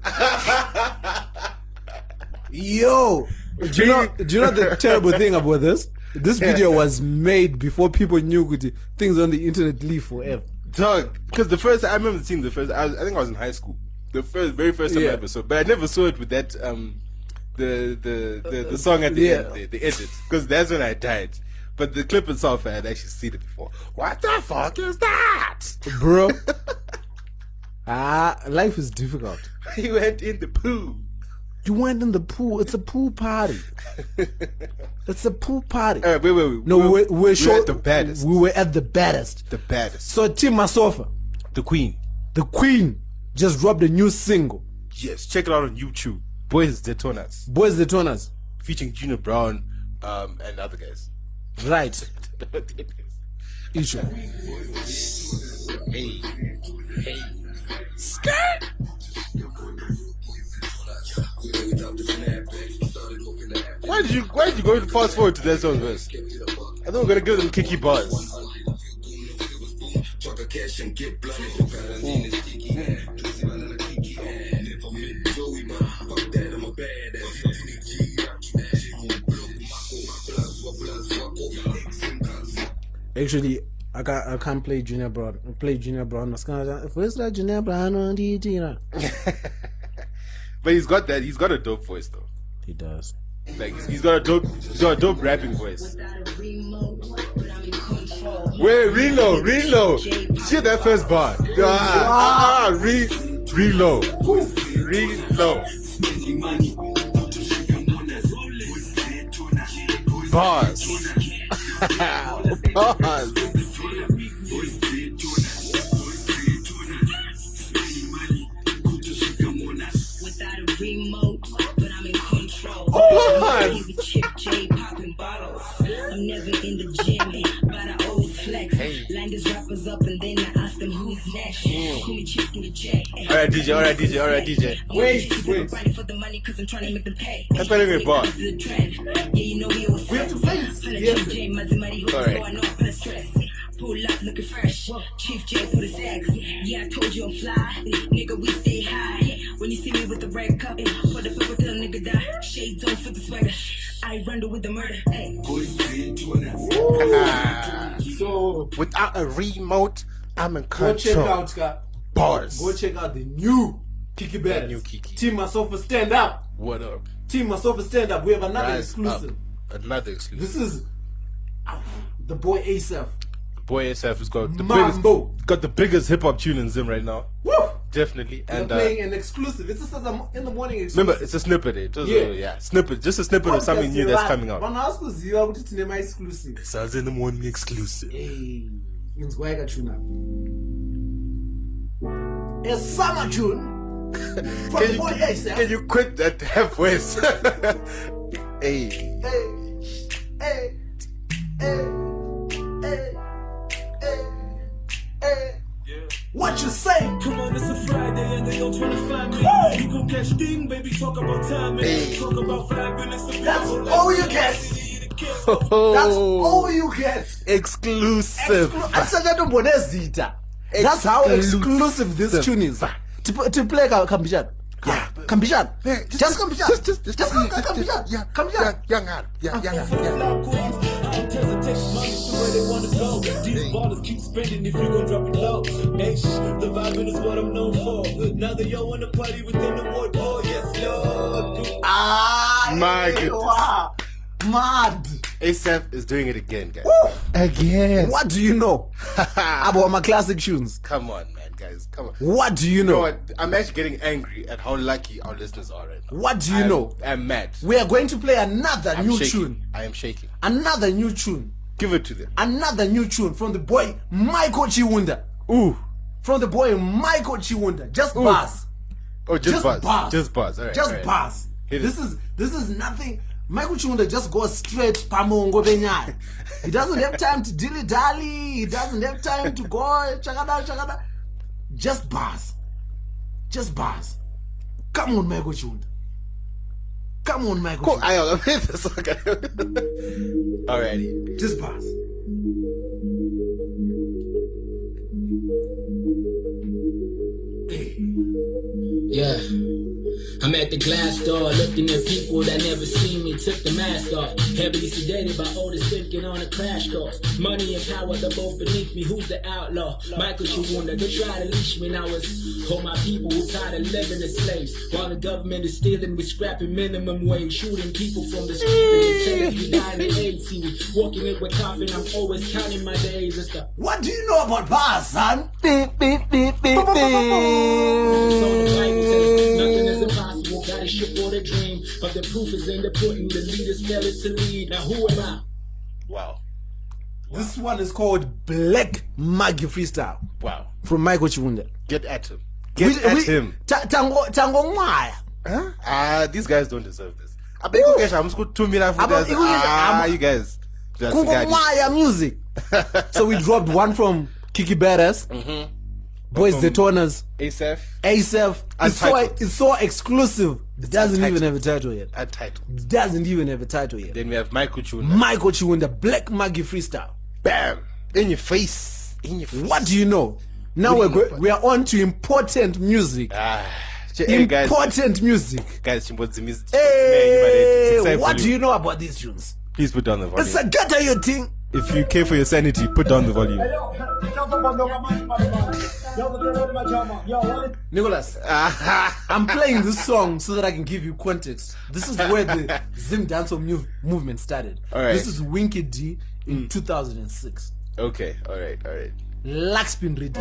Yo, do you know the terrible thing about this? This video was made before people knew things on the internet live forever. Dog, because I remember seeing the first. I think I was in high school. The very first time I ever saw it, but I never saw it with that the song at the end, the edit, because that's when I died. But the clip itself, I had actually seen it before. What the fuck is that, bro? Life is difficult. You went in the pool. You went in the pool. It's a pool party. It's a pool party. Wait. No, we're at the baddest. We were at the baddest. The baddest. So Team Masofa, the queen, just dropped a new single. Yes, check it out on YouTube. Boys Detonas. Featuring Junior Brown and other guys. Right. Issue. Hey. Skirt. Why did you go fast forward to that song verse? I thought we were gonna give them Kiki bars. Actually, I can't play Junior Brown. I play Junior Brown. First, Junior Brown on DJ. But he's got a dope voice though. He does. Like he's got a dope rapping voice. Wait, reload. Shit, that first bar. Reload. Bars. Bars. Alright, DJ. Wait. That's my name, boss. We have to play this. Yes. Alright. Pull up looking fresh. Chief J put his X. Yeah, I told you I'm fly. Nigga, we stay high. When you see me with the red cup, put the pepper till a nigga die. Shades on for the swagger. I run with the murder. So Without a remote, I'm in go check control. out, Scott. Bars. Go check out the new Kiki Bears. New Kiki. Team Masofa, stand up. What up? Team Masofa, stand up. We have another Rise exclusive. up. Another exclusive. This is the boy ASF. Boy ASF has got the Mambo. biggest hip hop tune in Zim right now. Woo! Definitely. We're And playing an exclusive. It's just in the morning exclusive. remember, it's a snippet. Snippet. Just a snippet of something new that's coming out. Vanauskuziva kuti tine ma-exclusive. Sadza in the morning exclusive. Hey, inzwa yakachuna. A summer tune from the boy ASF. Can you quit that halfway? Hey. Hey. What you say? Come on, it's a Friday and they all tryna find me. You gon' catch Ding, baby, talk about timing. Talk about 5 minutes of That's all you get. That's all you get. Exclusive. Asakatombonezita. That's how exclusive this tune is. To play Kambishan. Yeah. Kambishan. Just Kambishan. Just Kambishan. Yeah. Kambishan. Don't hesitate, money to where they wanna go. These ballers keep spending if you gon' drop it low. Hey, the vibing is what I'm known for. Now they all wanna party within the ward. Oh, yes, Lord. My goodness. Wow. Mad. ASF is doing it again, guys. Woo. Again. What do you know about my classic tunes? Come on, man, guys. Come on. What do you You know know? what? I'm actually getting angry at how lucky our listeners are right now. What do you know? I'm mad. We are going to play another I'm new shaking. tune. I am shaking. Another new tune. Give it to them. Another new tune from the boy Michael Chiwunda. Ooh. From the boy Michael Chiwunda. Just Ooh. bars. Oh, just buzz. bars. Just buzz. All right. Just all right. bars. Hit This it. is nothing. Michael Chiwunda just goes straight pamongo benyaya. He doesn't have time to dilly dally. He doesn't have time to go chakada. Just bars. Just bars. Come on, Michael Chiwunda. Come on, Michael Cool. Chiwunda. I'll hit this. Alrighty. Just bars. Yeah. I'm at the glass door looking at people that never seen me. Took the mask off. Heavily sedated by Otis thinking on a crash course. Money and power, they're both beneath me. Who's the outlaw? Michael Chiwunda. They try to leash me. Now it's all my people who tired of living as slaves. While the government is stealing, we scrapping minimum wage. Shooting people from the street and the chains. We dying in AIDS. See, we walking it with coffin. I'm always counting my days. It's the What do you know about bars, son? So the Bible tells us nothing is impossible. Got a ship for the dream, but the proof is in the pudding. The leaders fail it to lead. Now who am I? Wow. This one is called Black Maggie Freestyle Wow. from Michael Chiwunda. Get at him. Get at him. Tango Mwaya. Huh? These guys don't deserve this. I beg you guys, I'm just going to 2 minutes for Aba- this. You guys. That's Kungo guys. Mwaya music. So we dropped one from Kiki Badass. Boys From Detoners. ASF. ASF. Untitled. It's so exclusive. It doesn't even untitled. have a title yet. Untitled. It doesn't even have a title yet. Then we have Michael Chiwunda. Michael Chiwunda, Black Maggie Freestyle. Bam. In your face. In your face. What do you know? Now What do you know we are on to important music. Hey guys. Important music. Guys, what's the music? Hey, what do you know about these tunes? Please put down the volume. It's a ghetto you thing. If you care for your sanity, put down the volume. Nicholas, I'm playing this song so that I can give you context. This is where the Zim dancehall movement started. All right. This is Winky D in 2006. Okay, alright. Laxpin Reed.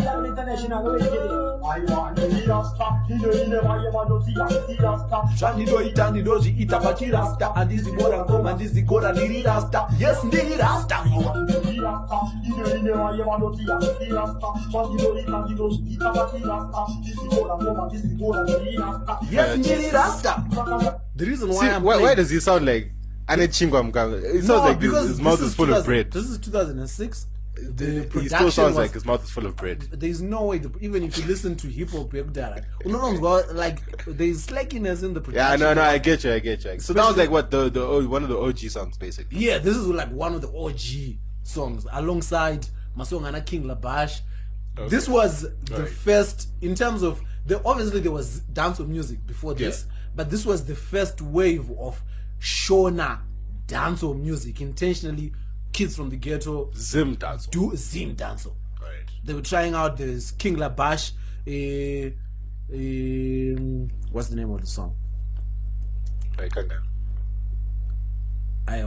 Yes, ndiri rasta. Yes, ndiri rasta. The reason why I'm Why playing... does he sound like Ane Chingwa Mkanga? It sounds No, like because his mouth this is full of bread. This is 2006. The He production still sounds was, like his mouth is full of bread. there's no way, even if you listen to hip hop, like there's slackiness in the Yeah, production. no, I get you. So that was like what the one of the OG songs basically. Yeah, this is like one of the OG songs alongside Masongana King Labash. This was the first in terms of obviously there was dancehall music before this, but this was the first wave of Shona dancehall music. Intentionally, kids from the ghetto Zim dance. do Zim dancehall. Right. They were trying out this King Labash. What's the name of the song? I can't remember. I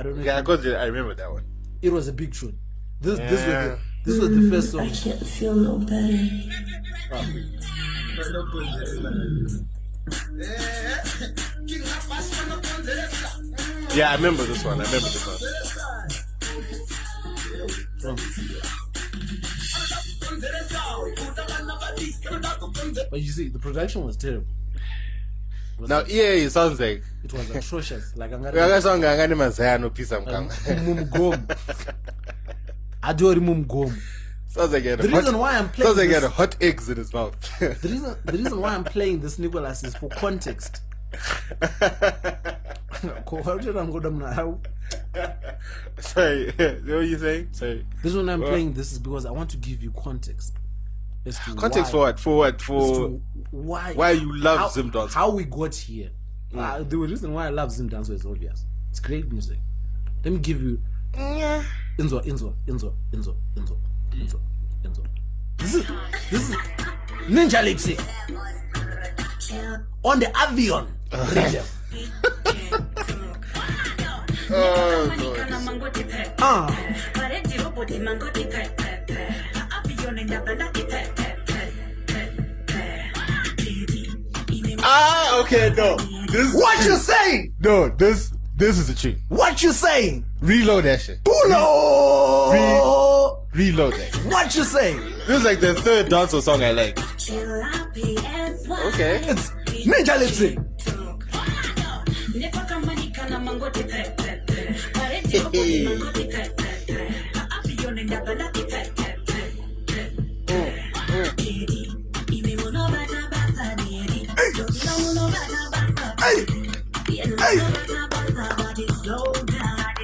don't know. Yeah, because I remember that one. It was a big tune. This was the first song. I can't feel no better. Yeah, I remember this one. But you see, the production was terrible. Now, it sounds like It was atrocious. Like I'm Yakasonga ngani mazayano pisa mkanga. Adori Mumgom. Sounds like The reason why I'm playing sounds like he this, had hot eggs in his mouth. the reason why I'm playing this, Nicholas, is for context. Sorry, what were you saying? Sorry. The reason I'm playing this is because I want to give you context. As to Context why, for what? as For to why you love Zim dance. How we got here. The reason why I love Zim dance is obvious. It's great music. Let me give you Inzo. This is Ninja Lipsy on the avion rhythm. Okay, no. What you saying? No, this is the tune. What you saying? Reload that shit. Pulo. Reload that. What you saying? This is like the third dancehall song I like. Okay. It's Ninja Lip Sync.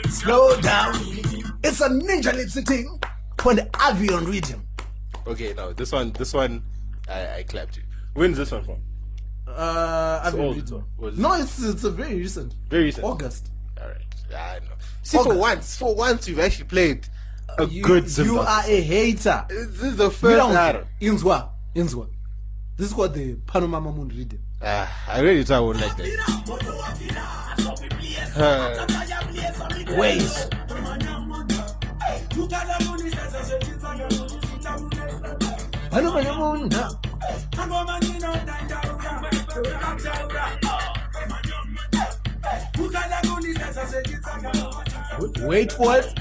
Slow down. It's a Ninja Lip Sync thing on the avion rhythm. Okay, no, this one, I clapped you. When's this one from? Avion old. rhythm. Was- No, it's a very recent. Very recent. August. All right, I know. See, August. for once, you've actually played a good Zim You dance. are a hater. This is the first time. Inzwa. This is what the Panorama Moon rhythm. I really thought I wouldn't like that. Wait. Wait for it.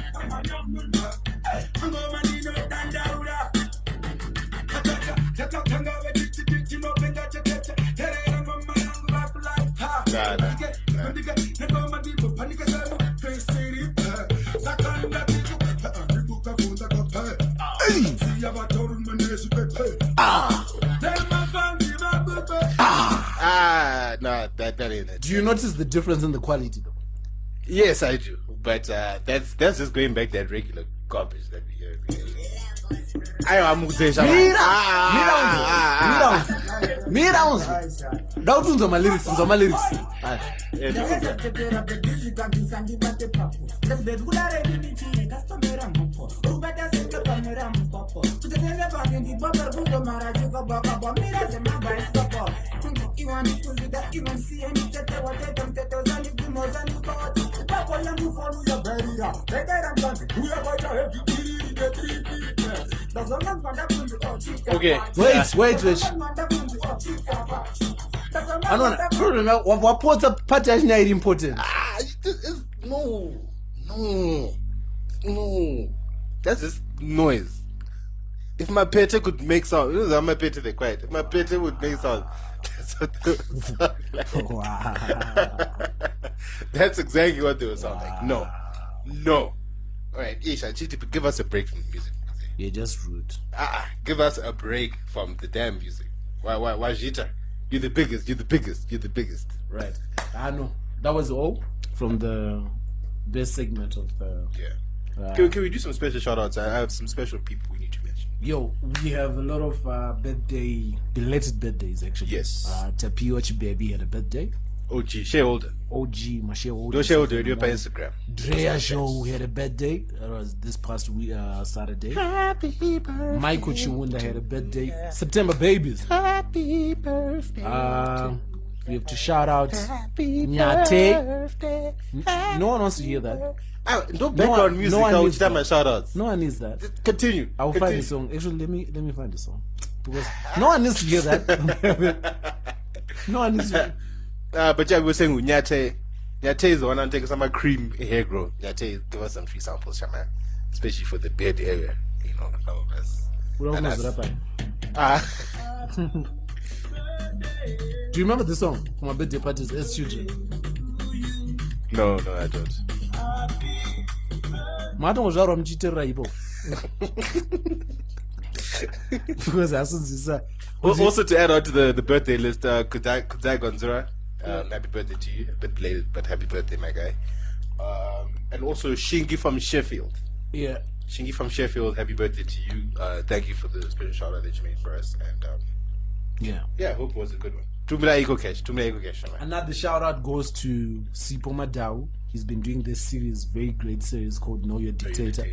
No, that ain't it. Do you notice the difference in the quality though? Yes, I do. But that's just going back that regular garbage that we hear every day. Don't do my lyrics. Okay. Wait. I don't know. What part is not important? No. That's just noise. If my pete could make sound, you know, my pete they quiet. If my pete would make sound, that's what they would sound like. That's exactly what they would sound like. No. All right, Isha, Chitipa, give us a break from the music. You're just rude. Give us a break from the damn music. Why, Jita? You're the biggest. Right. I know. That was all from the best segment of the. Yeah. Can we do some special shout outs? I have some special people we need to mention. Yo, we have a lot of belated birthdays actually. Yes. Tapioch Baby had a birthday. OG, shareholder. My shareholder. Don't shareholder, do it by Instagram. Drea Show had a birthday. That was this past week, Saturday. Happy birthday. Michael Chiwunda had a birthday. September babies. Happy birthday. We have to shout out Nyate. No one wants to hear that. Don't background music. I will start my shout outs. No one needs that. Just continue. I will find the song. Actually, let me find the song. Because no one needs to hear that. No one needs to. But yeah, we were saying Nyate. Nyate is the one I'm taking some cream hair growth. Nyate, give us some free samples, Shama. Especially for the beard area. You know, some of us. Do you remember the song for my birthday parties as children? No, I don't. Because also to add on to the birthday list, Kudai Gonzura, happy birthday to you. A bit belated, but happy birthday, my guy. And also Shingi from Sheffield. Yeah. Shingi from Sheffield, happy birthday to you. Thank you for the special shout out that you made for us. And yeah, I hope it was a good one. Tumila Ego Cash. Another shout out goes to Sipoma Dao. He's been doing this series, very great series called Know Your Dictator.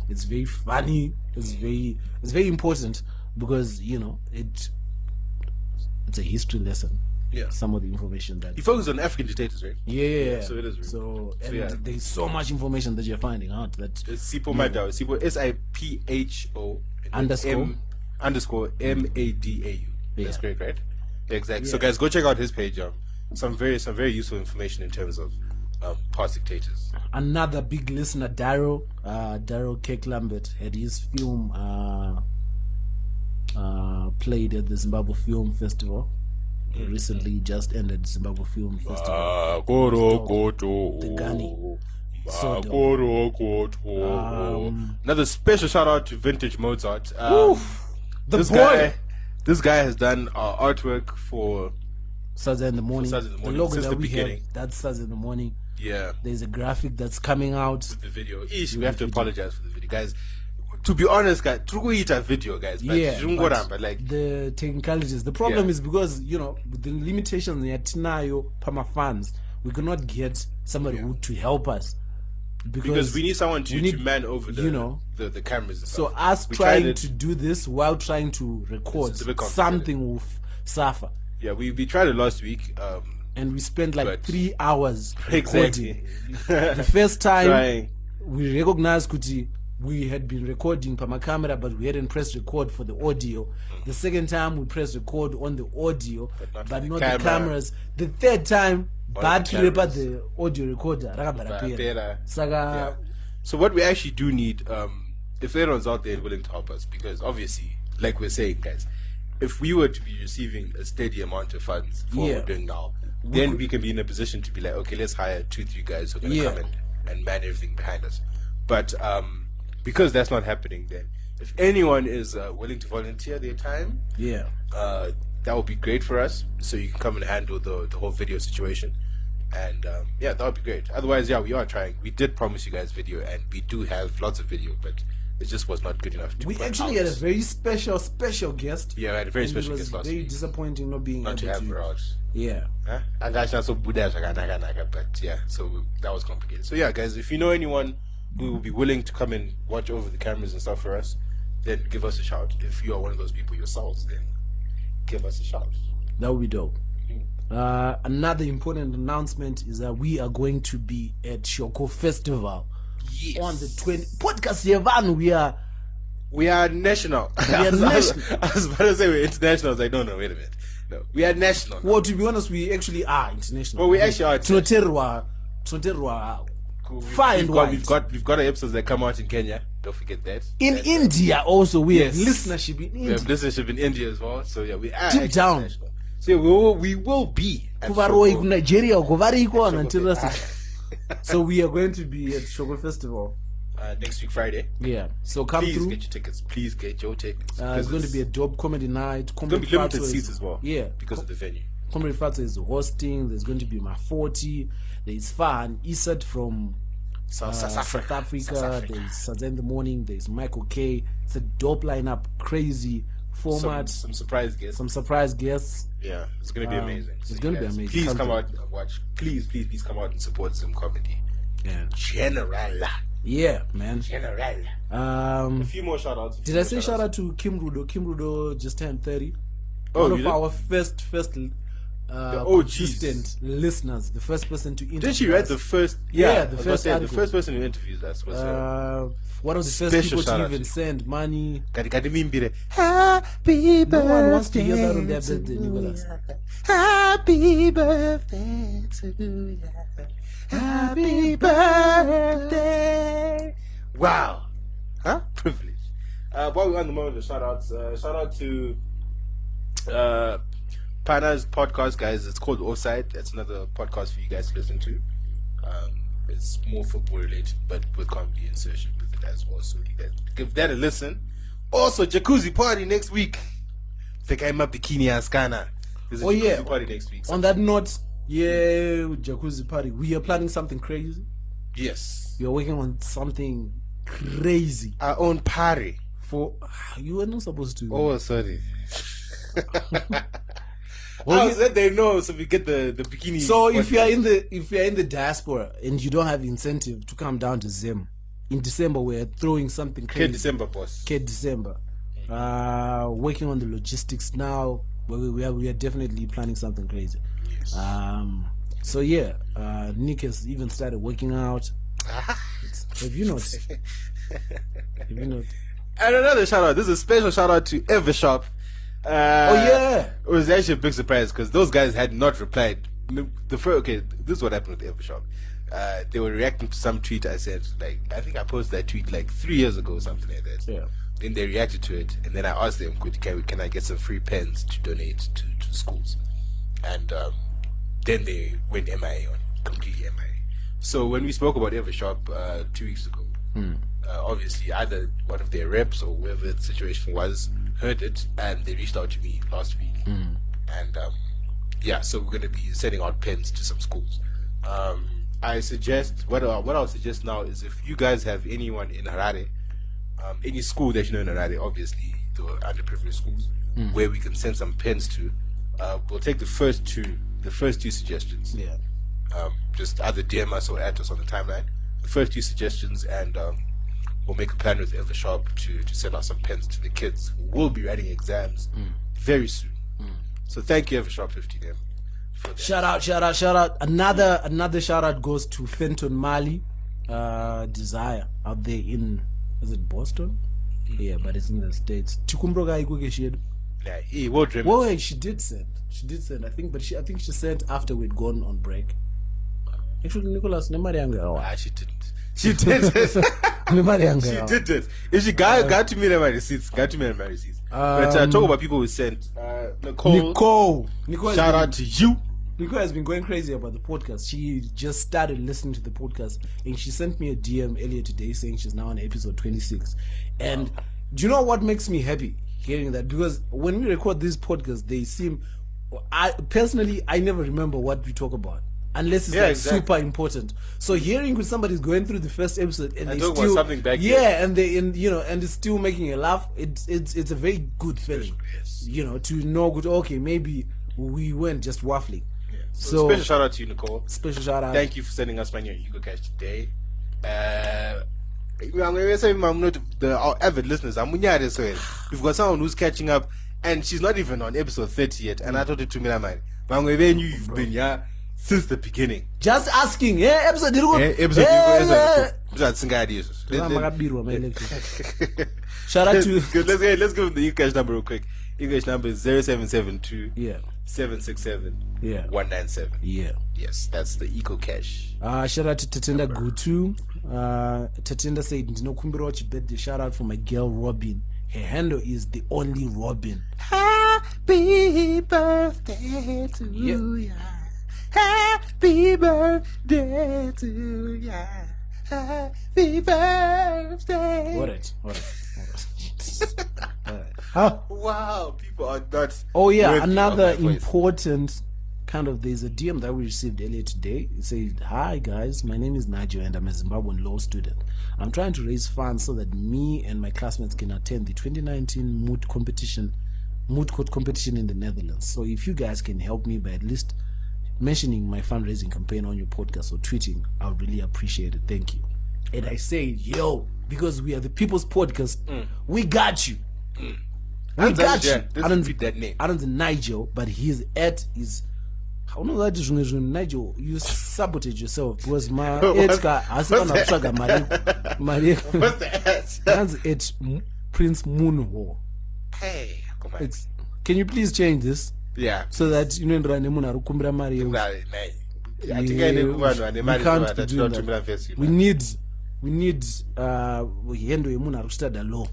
It's very funny. It's very important because it's a history lesson. Yeah. Some of the information that you focus on African dictators, right? Yeah. So it is. Really. There's so much information that you're finding out that it's Sipoma Dao. Sipo SIPHO _MADAU. That's great, right? Exactly. Yeah. So guys, go check out his page. Some very useful information in terms of past dictators. Another big listener, Daryl K. Lambert, had his film played at the Zimbabwe Film Festival. Recently just ended Zimbabwe Film Festival. The Ghani. Another special shout out to Vintage Mozart. This guy has done artwork for Sadza in the morning. The logo since that the we beginning. have, that's Sadza in the morning. Yeah. There's a graphic that's coming out. With the video. We have to apologize for the video, guys. To be honest, guys, Truguita video, guys. But like the technicalities. The problem is because with the limitations in Yatinayo Pama fans, we could not get somebody who to help us. Because we need someone to man over the cameras and so stuff. us trying to do this while trying to record something will suffer. Yeah, we tried it last week. And we spent like 3 hours recording. The first time we recognized Kuti, we had been recording from a camera, but we hadn't pressed record for the audio. The second time we pressed record on the audio, but not the cameras. The third time, battery about the audio recorder. So what we actually do need, if anyone's out there willing to help us, because obviously, like we're saying, guys, if we were to be receiving a steady amount of funds for what we're doing now, then we can be in a position to be like, okay, let's hire 2-3 guys who are going to come and man everything behind us. But because that's not happening, then if anyone is willing to volunteer their time, that would be great for us. So you can come and handle the whole video situation. And that would be great. Otherwise, we are trying. We did promise you guys video, and we do have lots of video, but it just was not good enough. We actually had a very special guest. Yeah, we had a very special guest last week. Very disappointing not being able to have her out. Yeah. And that's not so but yeah, so that was complicated. So yeah, guys, if you know anyone who will be willing to come and watch over the cameras and stuff for us, then give us a shout. If you are one of those people yourselves, then give us a shout. That would be dope. Another important announcement is that we are going to be at Shoko Festival on the 20th. Podcast Yevan, we are national. I was about to say we're international. I was like, no, wait a minute. No, we are national. Well, to be honest, we actually are international. Well, we actually are international. We've got episodes that come out in Kenya. Don't forget that. In India also, we have listenership in India. We have listenership in India as well. So yeah, we are deep down. International. So we will be at Kuvaroi Shoko. Nigeria Govariko and until so we are going to be at Shoko Festival next week Friday. Yeah, so come Please through. get your tickets. Please get your tickets. It's going to be a dope comedy night. It's going to be limited seats as well. Yeah, because of the venue. Comedy Fatso is hosting. There's going to be Mafoti. There's Fan Isat from South Africa. There's Sadza in the morning. There's Michael K. It's a dope lineup, crazy format. Some surprise guests. Yeah, it's going to be amazing. It's going to be amazing. Please come out and watch. Please come out and support some comedy. Yeah. General. Yeah, man. A few more shout outs. Did I say shout out to Kim Rudo? Kim Rudo just turned 30. Oh, One of our first consistent listeners. The first person to interview. Did she write the first? Yeah, the first person who interviews us was one of the first people to even send money. Happy No one wants to hear that on their birthday, Nicholas. Happy birthday to you. Happy birthday. Wow. Huh? Privilege. While we're on the moment of shout outs, shout out to Pana's podcast, guys. It's called Offside. That's another podcast for you guys to listen to. It's more football related, but with comedy insertion with it as well. So you guys give that a listen. Also, jacuzzi party next week. Think I'm up bikini and scanner. There's a jacuzzi party next week. On that note, jacuzzi party. We are planning something crazy. Yes. We are working on something crazy. Our own party. You were not supposed to. Oh, sorry. How is that they know? So we get the bikini. So if you are in the diaspora and you don't have incentive to come down to Zim, in December we're throwing something crazy. December, boss. December. Working on the logistics now. But we are definitely planning something crazy. Yes. So yeah, Nick has even started working out. Have you not? And another shout out. This is a special shout out to Evershop. It was actually a big surprise because those guys had not replied. This is what happened with Evershop. They were reacting to some tweet I said. Like, I think I posted that tweet like 3 years ago, something like that. Yeah. Then they reacted to it, and then I asked them, can I get some free pens to donate to schools? And then they went MIA on completely MIA. So when we spoke about Evershop 2 weeks ago, obviously either one of their reps or whoever the situation was heard it, and they reached out to me last week. And so we're going to be sending out pens to some schools. I suggest what I'll suggest now is if you guys have anyone in Harare, any school that you know in Harare, obviously the underprivileged schools, where we can send some pens to, we'll take the first two suggestions. Yeah. Just either DM us or add us on the timeline. The first two suggestions, and we'll make a plan with Evershop to send out some pens to the kids who will be writing exams very soon. So thank you, Evershop 15M. Shout out. Another shout out goes to Fenton Mali, Desire out there in, is it Boston? Yeah, but it's in the States. Well, she did send. I think she sent after we'd gone on break. Actually, Nicholas, she didn't. She did it. She did it. If she got to me in my receipts. But talk about people who sent. Nicole, shout out to you. Nicole has been going crazy about the podcast. She just started listening to the podcast, and she sent me a DM earlier today saying she's now on episode 26. And do you know what makes me happy hearing that? Because when we record these podcasts, they seem, I never remember what we talk about unless it's super important. So hearing when somebody's going through the first episode and they talk still about something back here. and it's still making a laugh, it's a very good feeling. Yes. To know good, okay, maybe we weren't just waffling. So special shout out to you, Nicole. Special shout out. Thank you for sending us money on Ego Cash today. I'm going to say our avid listeners. We've got someone who's catching up, and she's not even on episode 30 yet. And I told her to me, you've been here since the beginning. Just asking, episode. Shout out to. Let's give them the Ego Cash number real quick. Ego Cash number is 0772 767 197. Yeah. Yes, that's the Eco Cash. Shout out to Tatenda Gutu. Tatenda said, "Ndinokumbira chibirthday shout out for my girl Robin Her handle is the only Robin. Happy birthday to ya. Happy birthday to ya. Happy birthday. What it? Wow, people are not. Oh yeah, worthy of another my voice. important kind of, there's a DM that we received earlier today. It said, "Hi guys, my name is Nigel and I'm a Zimbabwean law student. I'm trying to raise funds so that me and my classmates can attend the 2019 moot court competition in the Netherlands. So if you guys can help me by at least mentioning my fundraising campaign on your podcast or tweeting, I would really appreciate it. Thank you." And I said, yo, because we are the People's Podcast, we got you. We got you. I don't read that name. I don't know Nigel, but his at is. How know that is Nigel? You sabotage yourself because my Edka has gone up track Maria. What's the ass? That's it. Prince Moonho. Hey, come on. Can you please change this Yeah. so that you know Muna Rukumbra Mario? I think I know one. We can't be doing that. We need Yendo Muna Rustada law.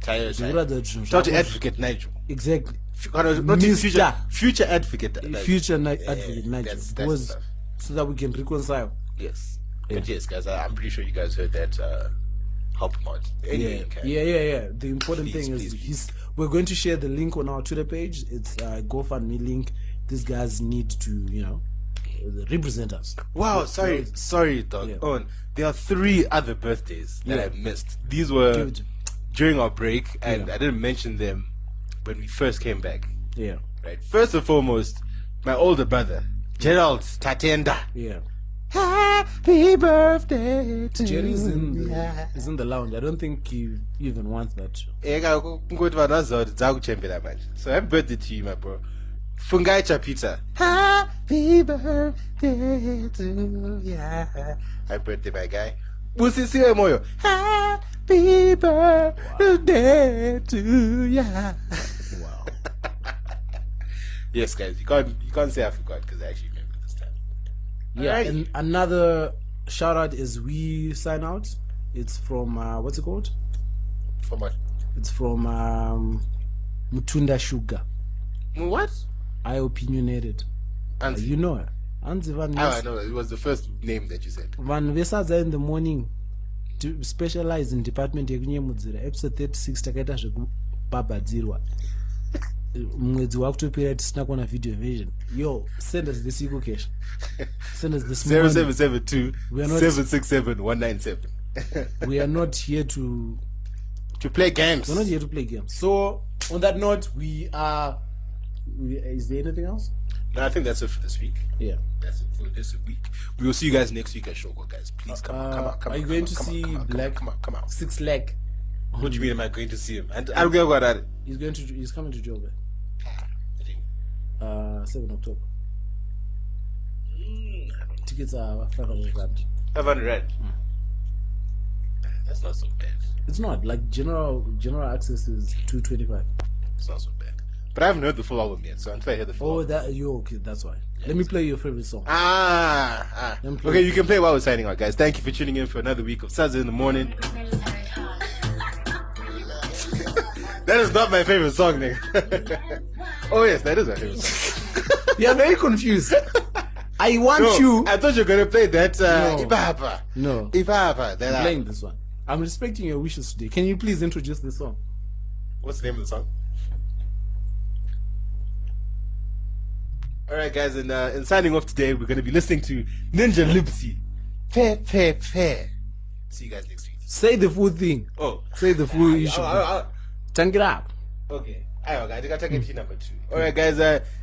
Talk to Advocate Nigel. Exactly. Not future Advocate Nigel. Future Advocate Nigel. That's Was stuff. so that we can reconcile. Yes. But yes, guys, I'm pretty sure you guys heard that. Help him out. Anyway, Yeah. The important Please, thing is please. we're going to share the link on our Twitter page. It's a GoFundMe link. These guys need to, represent us. Wow, sorry, dog. Yeah. There are 3 other birthdays that I missed. These Give were it to me. during our break, and Yeah. I didn't mention them when we first came back. Yeah. Right. First and foremost, my older brother, Gerald Tatenda. Yeah. Happy birthday to Jerry's you. is in the lounge. I don't think he even wants that. So happy birthday to you, my bro. Fungai Chapita. Happy birthday to ya. Happy birthday, my guy. Busisi Moyo. Happy birthday to ya. Wow. Yes, guys, you can't say I forgot because I actually remember this time. Yeah. Alright. And another shout out is we sign out. It's from what's it called? For what? It's from Mutunda Sugar. What? I opinionated. Anzi. You know her. Anzi Van I know it was the first name that you said. Van Sadza in the morning to specialize in department yekunyemudzira episode 36 takaita zvekubhabhadzirwa mwedzi wakutopera tisina kuona video version. Yo, send us this ego cash. Send us this money. 0772 We are not- 767 197. We are not here to Play games. we're not here to play games. So on that note, is there anything else? No, I think that's it for this week. Yeah. That's it for this week. We will see you guys next week at Shogo, guys. Please come on. Are you going to see Black Come on. 6 leg? What do you mean am I going to see him? And I'm going to go at it. He's coming to Joburg. 7 October. Tickets are 500 rand. 500 rand. That's not so bad. It's not like general access is 225. It's not so bad. But I haven't heard the full album yet, so until I hear the full Oh, album. that you okay? That's why. Let me play your favorite song. Let me play. Okay, you can play while we're signing out, guys. Thank you for tuning in for another week of Sadza in the Morning. That is not my favorite song, nigga. Oh yes, that is my favorite song. You're very confused. I want you. I thought you were gonna play that No. Ibaba. No. Ibaba. That I'm playing this one. I'm respecting your wishes today. Can you please introduce this song? What's the name of the song? Alright guys, and in signing off today, we're gonna be listening to Ninja Lipsy. Fair. See you guys next week. Say the full thing. Oh. Say the full issue. Tank it up. Okay. Alright guys, I gotta take number 2. Alright guys,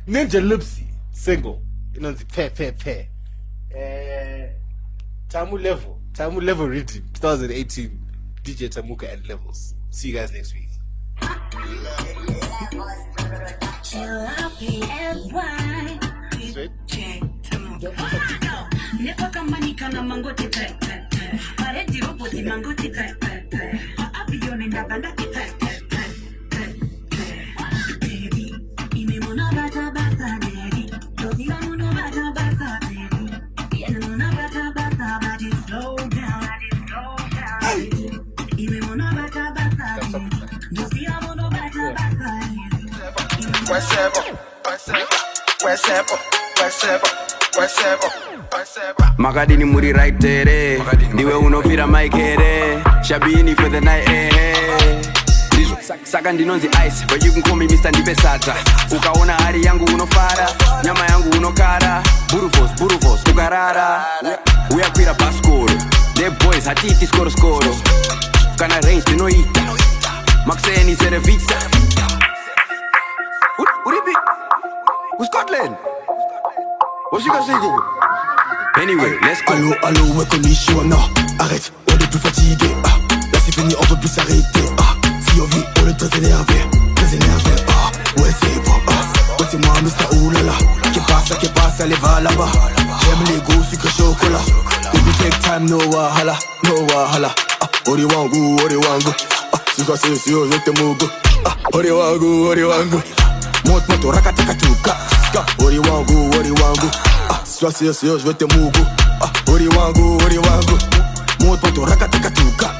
Ninja Lipsy single. You know the fair. Tamu Level Rhythm 2018. DJ Tamuka and Levels. See you guys next week. Sweet. Slow down. Magadini muri right there. Niwe unofira Mike here. Shabini for the night. Saka ndinonzi ice, but you can call me Mr. Ndipe Sadza. Ukaona hari yangu unofara, nyama yangu unokara. Burufos, ukarara. Uyakwira baskoro. The boys hatiti skoro. Kana range tinoita. Maxeni serevita. Uripi? Scotland. What's you gonna say, go? Anyway, let's go. Allô, ouais, commissionnant. Arrête, on est plus fatigué. Là c'est fini, on peut plus s'arrêter. Si on vit, on est très énervé. Ouais, c'est bon. Ouais, c'est moi, Mr. Oulala. Qui passe, allez, va là-bas. J'aime les goûts, sucre, chocolat. Baby, take time, no wahala. Ori wangu. Suka sesio, je te mugu. Ori wangu. Moto, rakatakatuka. Ori wangu. Suka sesio, je te mugu. Ori wangu. Moto, rakatakatuka.